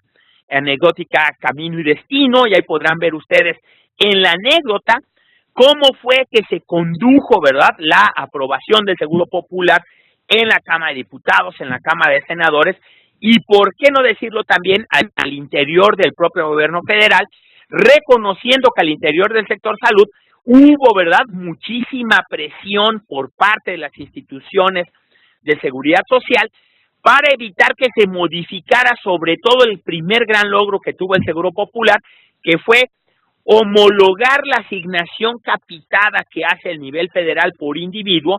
anecdótica, Camino y Destino, y ahí podrán ver ustedes en la anécdota cómo fue que se condujo, ¿verdad?, la aprobación del Seguro Popular en la Cámara de Diputados, en la Cámara de Senadores, y por qué no decirlo también al interior del propio gobierno federal, reconociendo que al interior del sector salud hubo, ¿verdad?, muchísima presión por parte de las instituciones de seguridad social para evitar que se modificara sobre todo el primer gran logro que tuvo el Seguro Popular, que fue homologar la asignación capitada que hace el nivel federal por individuo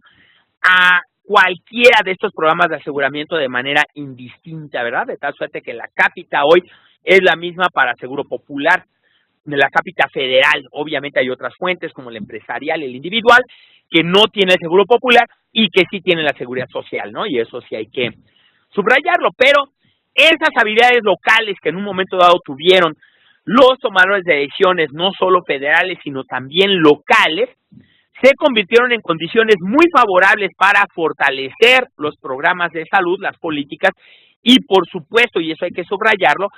a cualquiera de estos programas de aseguramiento de manera indistinta, ¿verdad? De tal suerte que la cápita hoy es la misma para Seguro Popular, de la cápita federal. Obviamente hay otras fuentes como el empresarial y el individual que no tiene el Seguro Popular y que sí tiene la seguridad social, ¿no? Y eso sí hay que subrayarlo, pero esas habilidades locales que en un momento dado tuvieron los tomadores de decisiones, no solo federales, sino también locales, se convirtieron en condiciones muy favorables para fortalecer los programas de salud, las políticas, y por supuesto, y eso hay que subrayarlo,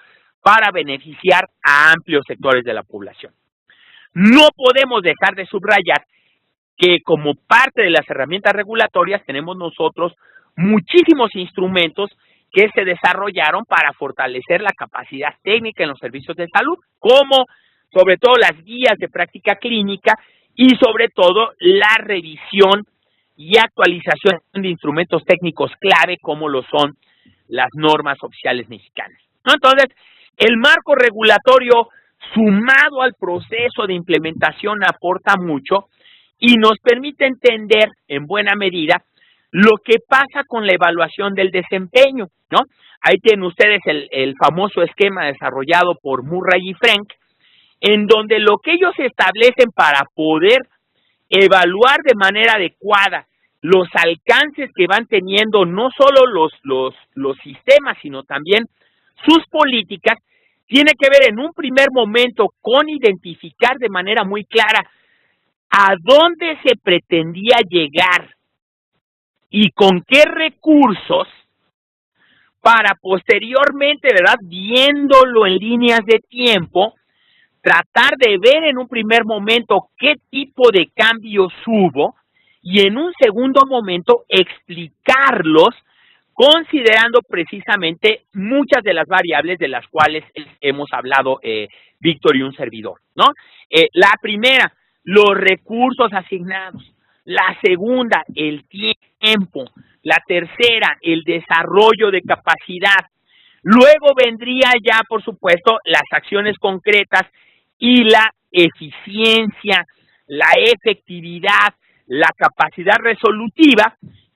para beneficiar a amplios sectores de la población. No podemos dejar de subrayar que como parte de las herramientas regulatorias tenemos nosotros muchísimos instrumentos que se desarrollaron para fortalecer la capacidad técnica en los servicios de salud, como sobre todo las guías de práctica clínica y sobre todo la revisión y actualización de instrumentos técnicos clave como lo son las normas oficiales mexicanas, ¿no? Entonces, el marco regulatorio sumado al proceso de implementación aporta mucho y nos permite entender en buena medida lo que pasa con la evaluación del desempeño, ¿no? Ahí tienen ustedes el famoso esquema desarrollado por Murray y Frank, en donde lo que ellos establecen para poder evaluar de manera adecuada los alcances que van teniendo no solo los sistemas, sino también sus políticas, tiene que ver en un primer momento con identificar de manera muy clara a dónde se pretendía llegar y con qué recursos para posteriormente, ¿verdad?, viéndolo en líneas de tiempo, tratar de ver en un primer momento qué tipo de cambios hubo y en un segundo momento explicarlos considerando precisamente muchas de las variables de las cuales hemos hablado Víctor y un servidor, ¿no? La primera, los recursos asignados. La segunda, el tiempo. La tercera, el desarrollo de capacidad. Luego vendría ya, por supuesto, las acciones concretas y la eficiencia, la efectividad, la capacidad resolutiva,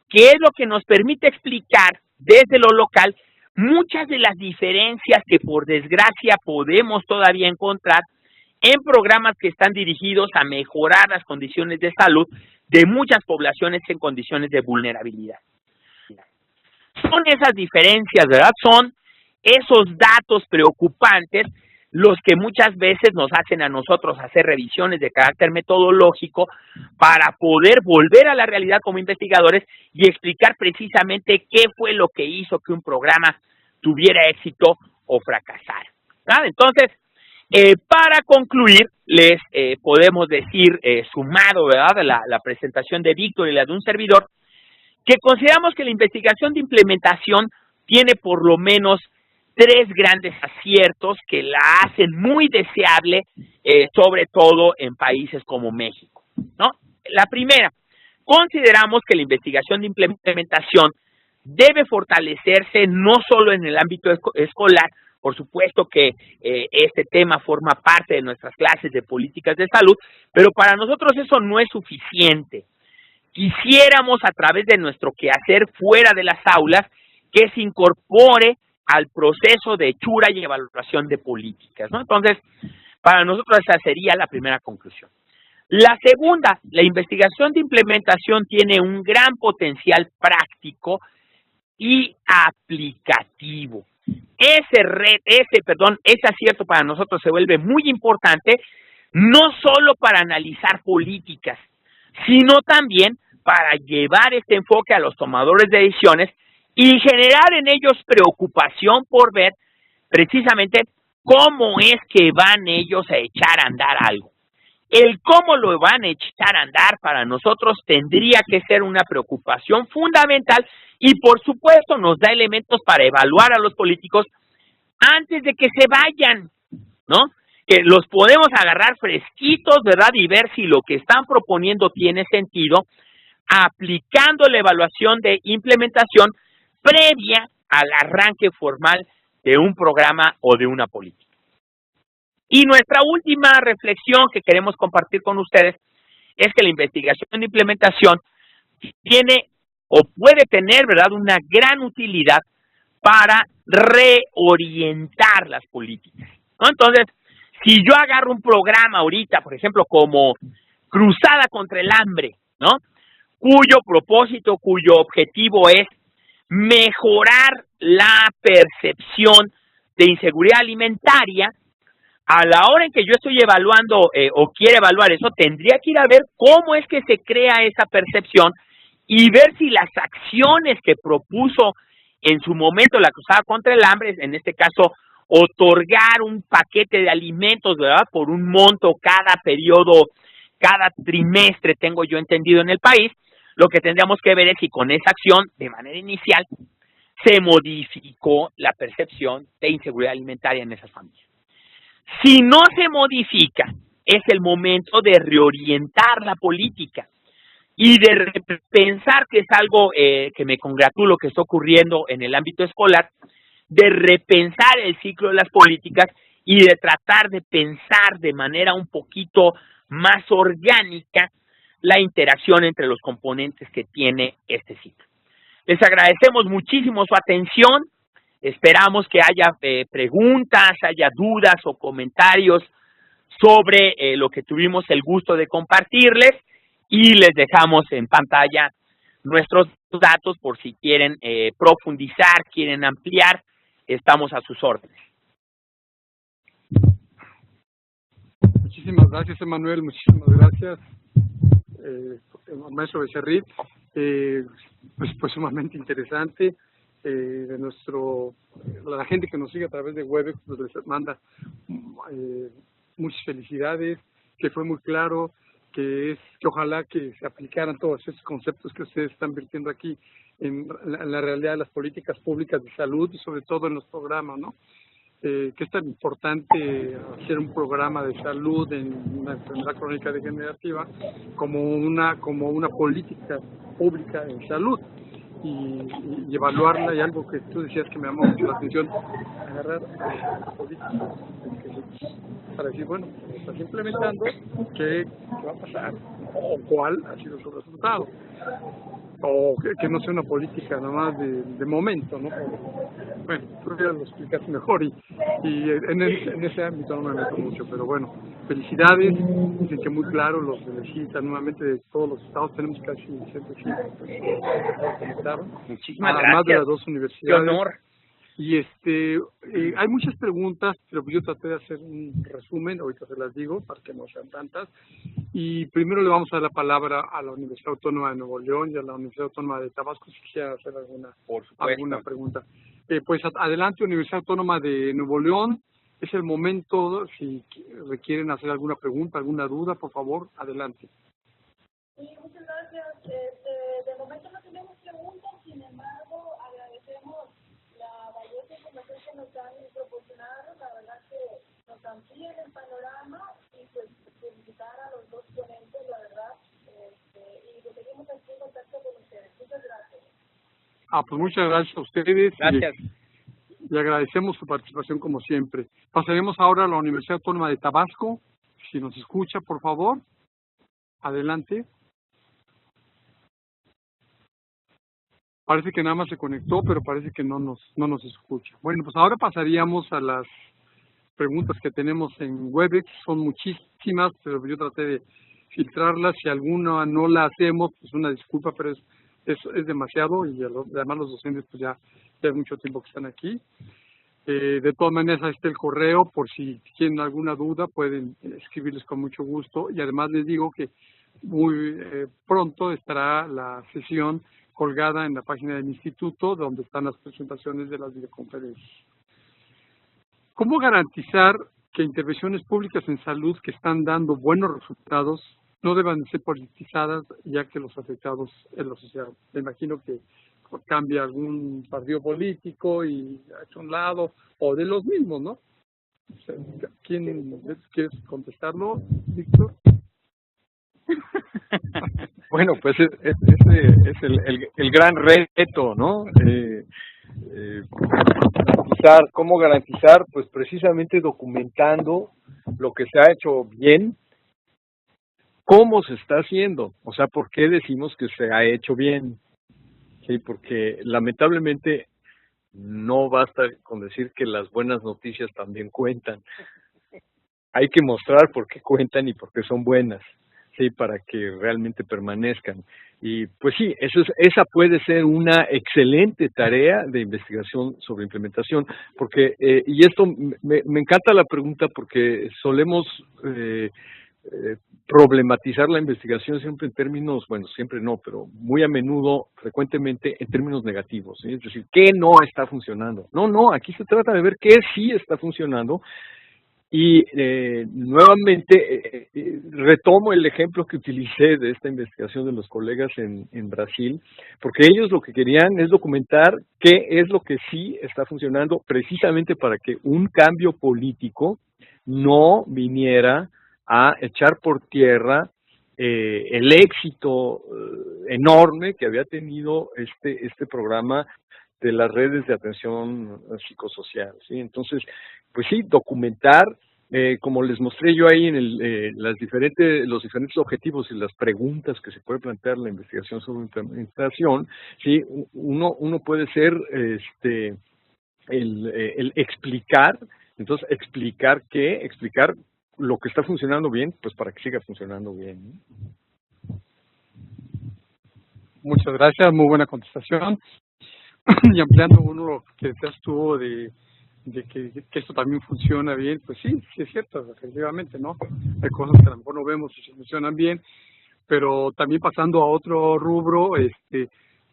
que es lo que nos permite explicar desde lo local muchas de las diferencias que por desgracia podemos todavía encontrar en programas que están dirigidos a mejorar las condiciones de salud de muchas poblaciones en condiciones de vulnerabilidad. Son esas diferencias, ¿verdad? Son esos datos preocupantes los que muchas veces nos hacen a nosotros hacer revisiones de carácter metodológico para poder volver a la realidad como investigadores y explicar precisamente qué fue lo que hizo que un programa tuviera éxito o fracasara, ¿verdad? Entonces, para concluir, les podemos decir, sumado, ¿verdad?, la presentación de Víctor y la de un servidor, que consideramos que la investigación de implementación tiene por lo menos 3 grandes aciertos que la hacen muy deseable, sobre todo en países como México, ¿no? La primera, consideramos que la investigación de implementación debe fortalecerse no solo en el ámbito escolar. Por supuesto que este tema forma parte de nuestras clases de políticas de salud, pero para nosotros eso no es suficiente. Quisiéramos, a través de nuestro quehacer fuera de las aulas, que se incorpore al proceso de hechura y evaluación de políticas, ¿no? Entonces, para nosotros esa sería la primera conclusión. La segunda, la investigación de implementación tiene un gran potencial práctico y aplicativo. Ese acierto para nosotros se vuelve muy importante, no solo para analizar políticas, sino también para llevar este enfoque a los tomadores de decisiones y generar en ellos preocupación por ver precisamente cómo es que van ellos a echar a andar algo. El cómo lo van a echar a andar para nosotros tendría que ser una preocupación fundamental y por supuesto nos da elementos para evaluar a los políticos antes de que se vayan, ¿no? Que los podemos agarrar fresquitos, ¿verdad? Y ver si lo que están proponiendo tiene sentido, aplicando la evaluación de implementación previa al arranque formal de un programa o de una política. Y nuestra última reflexión que queremos compartir con ustedes es que la investigación de implementación tiene o puede tener, ¿verdad?, una gran utilidad para reorientar las políticas, ¿no? Entonces, si yo agarro un programa ahorita, por ejemplo, como Cruzada contra el Hambre, ¿no?, cuyo propósito, cuyo objetivo es mejorar la percepción de inseguridad alimentaria, a la hora en que yo estoy evaluando o quiero evaluar eso, tendría que ir a ver cómo es que se crea esa percepción y ver si las acciones que propuso en su momento la Cruzada contra el Hambre, en este caso, otorgar un paquete de alimentos, ¿verdad?, por un monto cada periodo, cada trimestre, tengo yo entendido en el país, lo que tendríamos que ver es si con esa acción, de manera inicial, se modificó la percepción de inseguridad alimentaria en esas familias. Si no se modifica, es el momento de reorientar la política y de repensar, que es algo que me congratulo que está ocurriendo en el ámbito escolar, de repensar el ciclo de las políticas y de tratar de pensar de manera un poquito más orgánica la interacción entre los componentes que tiene este ciclo. Les agradecemos muchísimo su atención. Esperamos que haya preguntas, haya dudas o comentarios sobre lo que tuvimos el gusto de compartirles, y les dejamos en pantalla nuestros datos por si quieren profundizar, quieren ampliar. Estamos a sus órdenes. Muchísimas gracias, Emanuel, muchísimas gracias, maestro Becerril. Pues sumamente interesante. De la gente que nos sigue a través de Webex, pues les manda muchas felicidades, que fue muy claro, que ojalá que se aplicaran todos esos conceptos que ustedes están vertiendo aquí en la realidad de las políticas públicas de salud y sobre todo en los programas, ¿no? Que es tan importante hacer un programa de salud en una enfermedad crónica degenerativa como una política pública en salud y evaluarla. Y algo que tú decías que me llamó mucho la atención, agarrar políticas para decir, bueno, estás implementando, ¿qué va a pasar? ¿O cuál ha sido su resultado? O que no sea una política nada más de momento, ¿no? Bueno, tú ya lo explicaste mejor y en ese ámbito no me meto mucho, pero bueno, felicidades, dicen que muy claro, los felicitan nuevamente de todos los estados, tenemos casi 105 conectaron, Muchísimas gracias. Más de las dos universidades. Qué honor. Y hay muchas preguntas, pero yo traté de hacer un resumen, ahorita se las digo para que no sean tantas. Y primero le vamos a dar la palabra a la Universidad Autónoma de Nuevo León y a la Universidad Autónoma de Tabasco si quisiera hacer alguna pregunta. Pues adelante, Universidad Autónoma de Nuevo León, es el momento, si requieren hacer alguna pregunta, alguna duda, por favor, adelante. Sí, muchas gracias. De momento no tenemos preguntas, sin embargo, agradecemos la valiosa información que nos han proporcionado. La verdad que nos amplían el panorama y pues felicitar a los dos ponentes, la verdad, y que seguimos aquí en contacto con ustedes. Muchas gracias. Pues muchas gracias a ustedes. Gracias. Y agradecemos su participación como siempre. Pasaremos ahora a la Universidad Autónoma de Tabasco. Si nos escucha, por favor, adelante. Parece que nada más se conectó, pero parece que no nos escucha. Bueno, pues ahora pasaríamos a las preguntas que tenemos en Webex. Son muchísimas, pero yo traté de filtrarlas. Si alguna no la hacemos, pues una disculpa, pero es demasiado y además los docentes pues ya hace mucho tiempo que están aquí. De todas maneras, ahí está el correo, por si tienen alguna duda pueden escribirles con mucho gusto, y además les digo que muy pronto estará la sesión colgada en la página del instituto donde están las presentaciones de las videoconferencias. ¿Cómo garantizar que intervenciones públicas en salud que están dando buenos resultados no deban ser politizadas, ya que los afectados es la sociedad? Me imagino que cambia algún partido político y a un lado, o de los mismos, ¿no? O sea, ¿quién quiere contestarlo, Víctor? Bueno, pues ese es el gran reto, ¿no? ¿Cómo garantizar? Pues precisamente documentando lo que se ha hecho bien, cómo se está haciendo, o sea, ¿por qué decimos que se ha hecho bien? Sí, porque lamentablemente no basta con decir que las buenas noticias también cuentan. Hay que mostrar por qué cuentan y por qué son buenas, sí, para que realmente permanezcan. Y pues sí, esa puede ser una excelente tarea de investigación sobre implementación, porque, y esto me encanta la pregunta porque solemos problematizar la investigación siempre en términos, bueno, siempre no, pero muy a menudo, frecuentemente, en términos negativos, ¿sí? Es decir, ¿qué no está funcionando? No, aquí se trata de ver qué sí está funcionando. Y nuevamente retomo el ejemplo que utilicé de esta investigación de los colegas en Brasil, porque ellos lo que querían es documentar qué es lo que sí está funcionando, precisamente para que un cambio político no viniera a echar por tierra el éxito enorme que había tenido este programa de las redes de atención psicosocial, ¿sí? Entonces, pues sí, documentar Como les mostré yo ahí en los diferentes objetivos y las preguntas que se puede plantear la investigación sobre implementación, ¿sí? Uno puede ser el explicar, entonces explicar lo que está funcionando bien, pues para que siga funcionando bien, ¿no? Muchas gracias, muy buena contestación. Y ampliando uno lo que decías tú de que esto también funciona bien, pues sí es cierto, efectivamente, ¿no? Hay cosas que a lo mejor no vemos y funcionan bien, pero también pasando a otro rubro,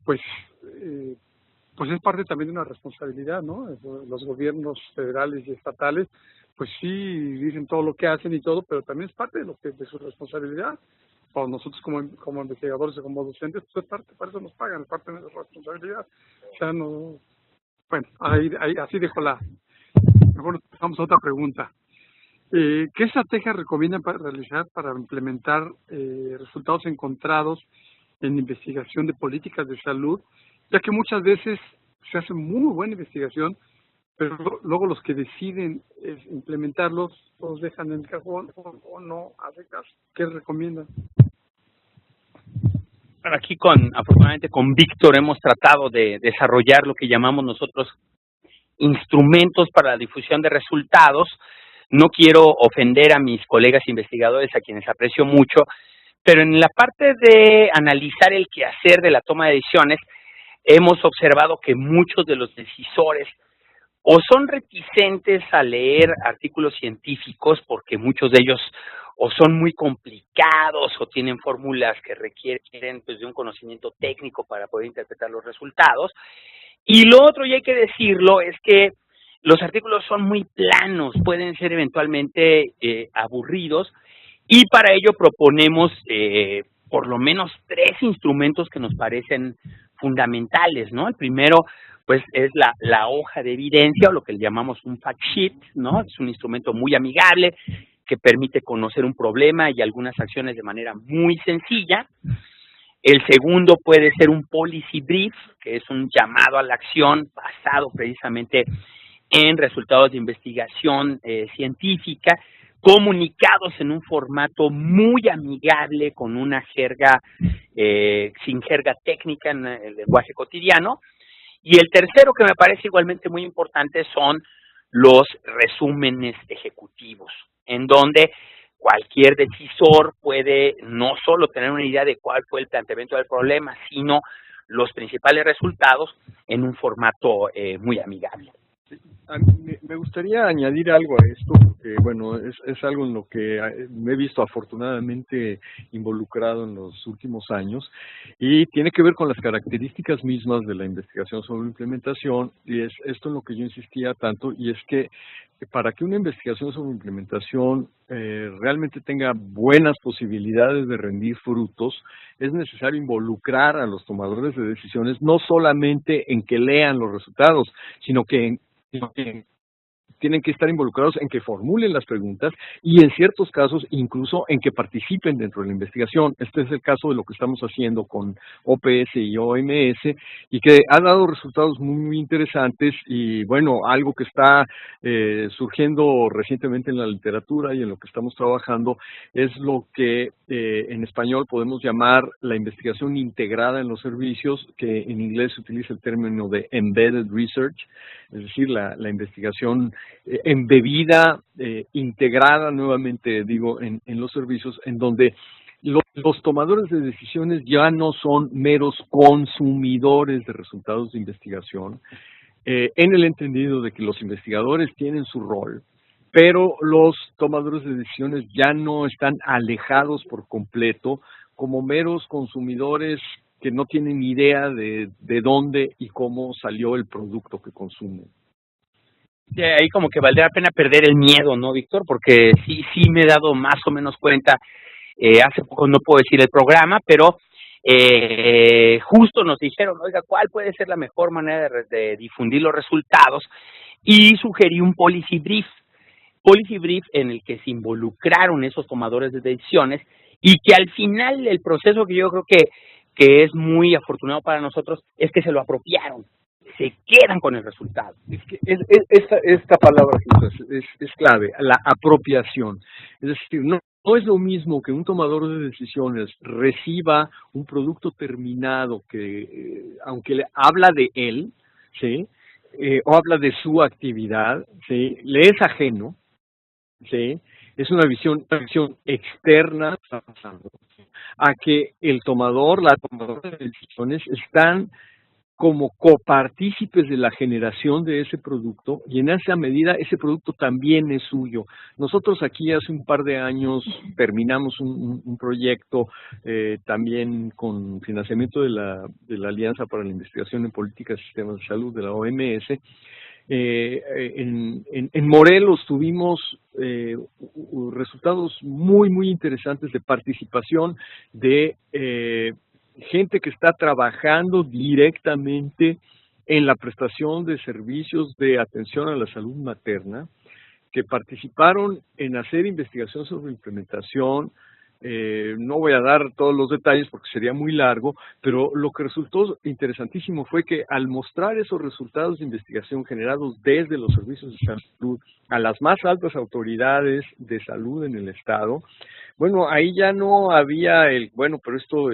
pues pues es parte también de una responsabilidad, ¿no? Los gobiernos federales y estatales, pues sí dicen todo lo que hacen y todo, pero también es parte de su responsabilidad. Para nosotros como investigadores o como docentes, pues es parte, para eso nos pagan, es parte de nuestra responsabilidad. O sea, no, bueno, ahí así dejo mejor pasamos a otra pregunta. ¿Qué estrategias recomiendan para realizar para implementar resultados encontrados en investigación de políticas de salud? Ya que muchas veces se hace muy buena investigación, pero luego los que deciden implementarlos los dejan en el cajón o no hacen caso. ¿Qué recomiendan? Aquí afortunadamente con Víctor hemos tratado de desarrollar lo que llamamos nosotros instrumentos para la difusión de resultados. No quiero ofender a mis colegas investigadores, a quienes aprecio mucho, pero en la parte de analizar el quehacer de la toma de decisiones, hemos observado que muchos de los decisores o son reticentes a leer artículos científicos porque muchos de ellos o son muy complicados o tienen fórmulas que requieren pues, de un conocimiento técnico para poder interpretar los resultados. Y lo otro, y hay que decirlo, es que los artículos son muy planos, pueden ser eventualmente aburridos, y para ello proponemos por lo menos 3 instrumentos que nos parecen fundamentales, ¿no? El primero, pues, es la hoja de evidencia, o lo que le llamamos un fact sheet, ¿no? Es un instrumento muy amigable que permite conocer un problema y algunas acciones de manera muy sencilla. El segundo puede ser un policy brief, que es un llamado a la acción basado precisamente en resultados de investigación científica, comunicados en un formato muy amigable, con una jerga, sin jerga técnica en el lenguaje cotidiano. Y el tercero, que me parece igualmente muy importante, son los resúmenes ejecutivos, en donde cualquier decisor puede no solo tener una idea de cuál fue el planteamiento del problema, sino los principales resultados en un formato muy amigable. Me gustaría añadir algo a esto, porque bueno, es algo en lo que me he visto afortunadamente involucrado en los últimos años, y tiene que ver con las características mismas de la investigación sobre implementación, y es esto en lo que yo insistía tanto, y es que para que una investigación sobre implementación realmente tenga buenas posibilidades de rendir frutos, es necesario involucrar a los tomadores de decisiones, no solamente en que lean los resultados, sino que tienen que estar involucrados en que formulen las preguntas y en ciertos casos incluso en que participen dentro de la investigación. Este es el caso de lo que estamos haciendo con OPS y OMS, y que ha dado resultados muy interesantes. Y bueno, algo que está surgiendo recientemente en la literatura y en lo que estamos trabajando es lo que en español podemos llamar la investigación integrada en los servicios, que en inglés se utiliza el término de embedded research, es decir, la investigación embebida, integrada nuevamente, digo, en los servicios, en donde los tomadores de decisiones ya no son meros consumidores de resultados de investigación, en el entendido de que los investigadores tienen su rol, pero los tomadores de decisiones ya no están alejados por completo como meros consumidores que no tienen idea de dónde y cómo salió el producto que consumen. Ahí como que valdría la pena perder el miedo, ¿no, Víctor? Porque sí me he dado más o menos cuenta, hace poco no puedo decir el programa, pero justo nos dijeron, oiga, ¿cuál puede ser la mejor manera de difundir los resultados? Y sugerí un policy brief en el que se involucraron esos tomadores de decisiones, y que al final el proceso, que yo creo que es muy afortunado para nosotros, es que se lo apropiaron. se quedan con el resultado. Es que esta palabra es clave, la apropiación. Es decir, no es lo mismo que un tomador de decisiones reciba un producto terminado que, aunque le habla de él, ¿sí? O habla de su actividad, ¿sí? Le es ajeno, ¿sí? Es una visión externa a que el tomador, la tomadora de decisiones están como copartícipes de la generación de ese producto, y en esa medida ese producto también es suyo. Nosotros aquí hace un par de años terminamos un proyecto también con financiamiento de la Alianza para la Investigación en Políticas y Sistemas de Salud de la OMS. En Morelos tuvimos resultados muy interesantes de participación de gente que está trabajando directamente en la prestación de servicios de atención a la salud materna, que participaron en hacer investigación sobre implementación. No voy a dar todos los detalles porque sería muy largo, pero lo que resultó interesantísimo fue que al mostrar esos resultados de investigación generados desde los servicios de salud a las más altas autoridades de salud en el estado, bueno, ahí ya no había pero esto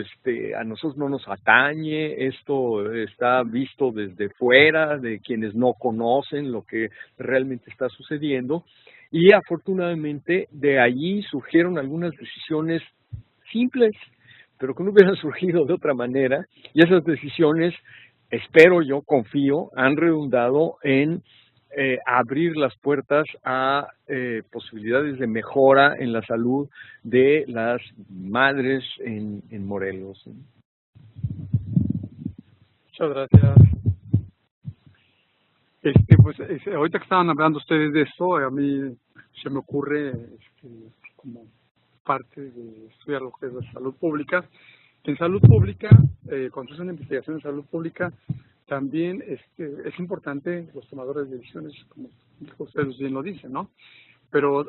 a nosotros no nos atañe, esto está visto desde fuera, de quienes no conocen lo que realmente está sucediendo, y afortunadamente de allí surgieron algunas decisiones simples, pero que no hubieran surgido de otra manera, y esas decisiones, espero yo, confío, han redundado en abrir las puertas a posibilidades de mejora en la salud de las madres en Morelos. Muchas gracias. Ahorita que estaban hablando ustedes de eso, a mí se me ocurre como parte de estudiar lo que es la salud pública. En salud pública, cuando se hace una investigación en salud pública, también es importante los tomadores de decisiones, como ustedes bien lo dicen, ¿no? Pero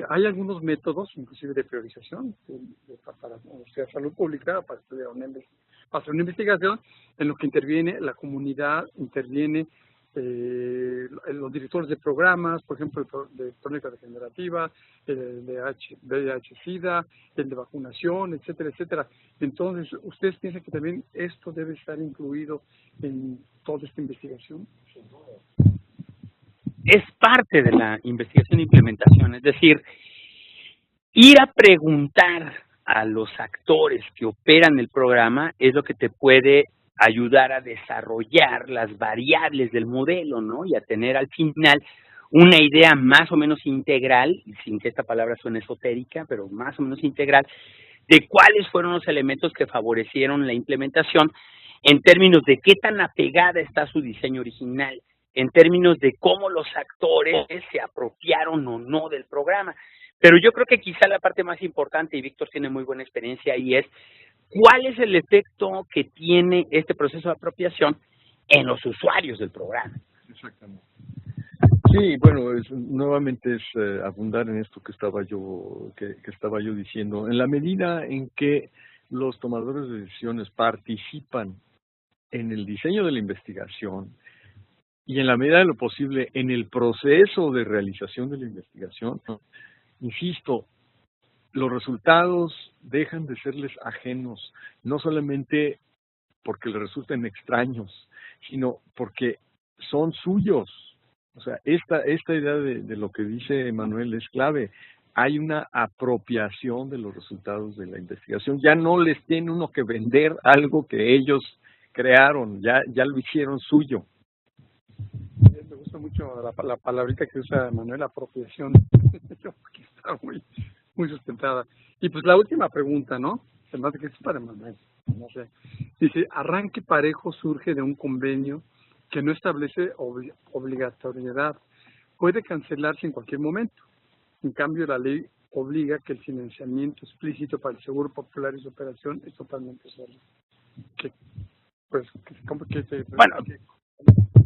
hay algunos métodos, inclusive de priorización, para estudiar salud pública, para estudiar para hacer una investigación, en lo que interviene la comunidad, interviene los directores de programas, por ejemplo, de crónica degenerativa, el de VIH-Sida, el de vacunación, etcétera, etcétera. Entonces, ¿ustedes piensan que también esto debe estar incluido en toda esta investigación? Es parte de la investigación e implementación, es decir, ir a preguntar a los actores que operan el programa es lo que te puede ayudar a desarrollar las variables del modelo, ¿no? Y a tener al final una idea más o menos integral, sin que esta palabra suene esotérica, pero más o menos integral, de cuáles fueron los elementos que favorecieron la implementación en términos de qué tan apegada está su diseño original, en términos de cómo los actores se apropiaron o no del programa. Pero yo creo que quizá la parte más importante, y Víctor tiene muy buena experiencia ahí, es ¿cuál es el efecto que tiene este proceso de apropiación en los usuarios del programa? Exactamente. Sí, bueno, nuevamente es abundar en esto que estaba yo diciendo. En la medida en que los tomadores de decisiones participan en el diseño de la investigación y en la medida de lo posible en el proceso de realización de la investigación, insisto, los resultados dejan de serles ajenos, no solamente porque les resulten extraños, sino porque son suyos. O sea, esta idea de lo que dice Manuel es clave. Hay una apropiación de los resultados de la investigación. Ya no les tiene uno que vender algo que ellos crearon, ya lo hicieron suyo. Me gusta mucho la palabrita que usa Manuel, apropiación. Porque está muy sustentada. Y pues la última pregunta, ¿no? Se me hace que es para Manuel, no sé. Dice, arranque parejo surge de un convenio que no establece obligatoriedad. Puede cancelarse en cualquier momento. En cambio, la ley obliga que el financiamiento explícito para el Seguro Popular y su operación es totalmente solo. Bueno,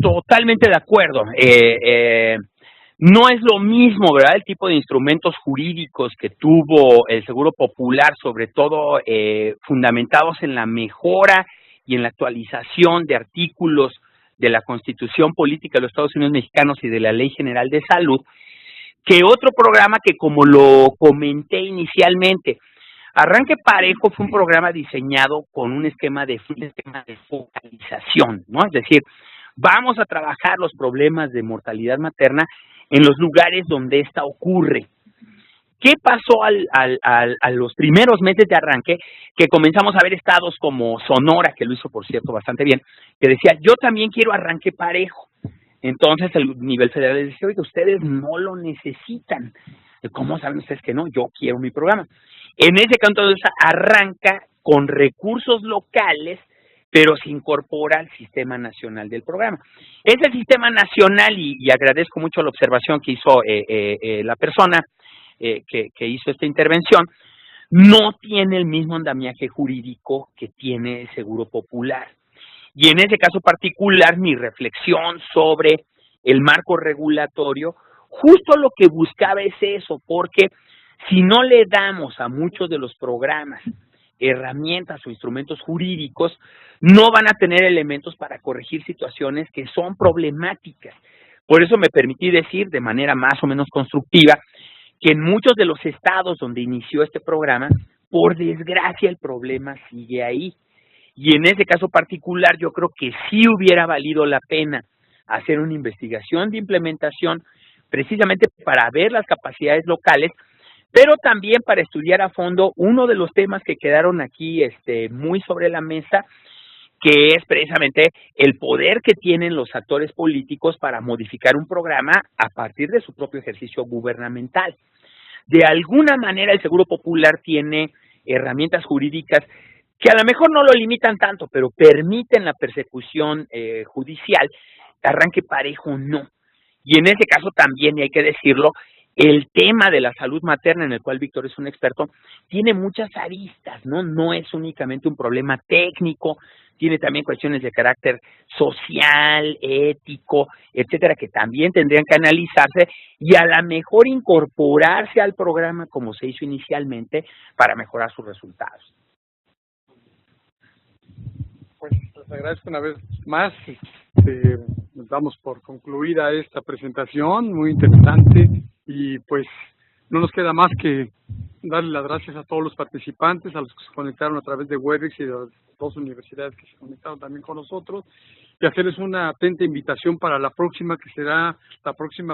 totalmente de acuerdo. No es lo mismo, ¿verdad?, el tipo de instrumentos jurídicos que tuvo el Seguro Popular, sobre todo fundamentados en la mejora y en la actualización de artículos de la Constitución Política de los Estados Unidos Mexicanos y de la Ley General de Salud, que otro programa que, como lo comenté inicialmente, Arranque Parejo fue un programa diseñado con un esquema de focalización, ¿no? Es decir, vamos a trabajar los problemas de mortalidad materna en los lugares donde esta ocurre. ¿Qué pasó a los primeros meses de arranque? Que comenzamos a ver estados como Sonora, que lo hizo, por cierto, bastante bien, que decía, yo también quiero arranque parejo. Entonces el nivel federal les dice, oiga, ustedes no lo necesitan. ¿Cómo saben ustedes que no? Yo quiero mi programa. En ese caso, entonces, arranca con recursos locales, pero se incorpora al sistema nacional del programa. Ese sistema nacional, y agradezco mucho la observación que hizo la persona que hizo esta intervención, no tiene el mismo andamiaje jurídico que tiene el Seguro Popular. Y en ese caso particular, mi reflexión sobre el marco regulatorio, justo lo que buscaba es eso, porque si no le damos a muchos de los programas herramientas o instrumentos jurídicos, no van a tener elementos para corregir situaciones que son problemáticas. Por eso me permití decir de manera más o menos constructiva que en muchos de los estados donde inició este programa, por desgracia el problema sigue ahí. Y en ese caso particular yo creo que sí hubiera valido la pena hacer una investigación de implementación precisamente para ver las capacidades locales, pero también para estudiar a fondo uno de los temas que quedaron aquí muy sobre la mesa, que es precisamente el poder que tienen los actores políticos para modificar un programa a partir de su propio ejercicio gubernamental. De alguna manera el Seguro Popular tiene herramientas jurídicas que a lo mejor no lo limitan tanto, pero permiten la persecución judicial. Arranque Parejo no. Y en ese caso también, y hay que decirlo, el tema de la salud materna, en el cual Víctor es un experto, tiene muchas aristas, ¿no? No es únicamente un problema técnico, tiene también cuestiones de carácter social, ético, etcétera, que también tendrían que analizarse y a lo mejor incorporarse al programa como se hizo inicialmente para mejorar sus resultados. Pues les agradezco una vez más. Nos damos por concluida esta presentación, muy interesante, y pues no nos queda más que darle las gracias a todos los participantes, a los que se conectaron a través de Webex y de las dos universidades que se conectaron también con nosotros, y hacerles una atenta invitación para la próxima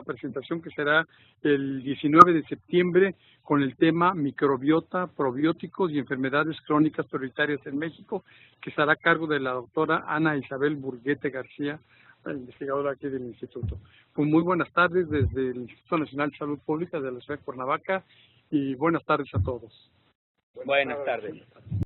presentación, que será el 19 de septiembre, con el tema microbiota, probióticos y enfermedades crónicas prioritarias en México, que estará a cargo de la doctora Ana Isabel Burguete García, la investigadora aquí del instituto. Pues muy buenas tardes desde el Instituto Nacional de Salud Pública de la ciudad de Cuernavaca, y buenas tardes a todos. Buenas tardes.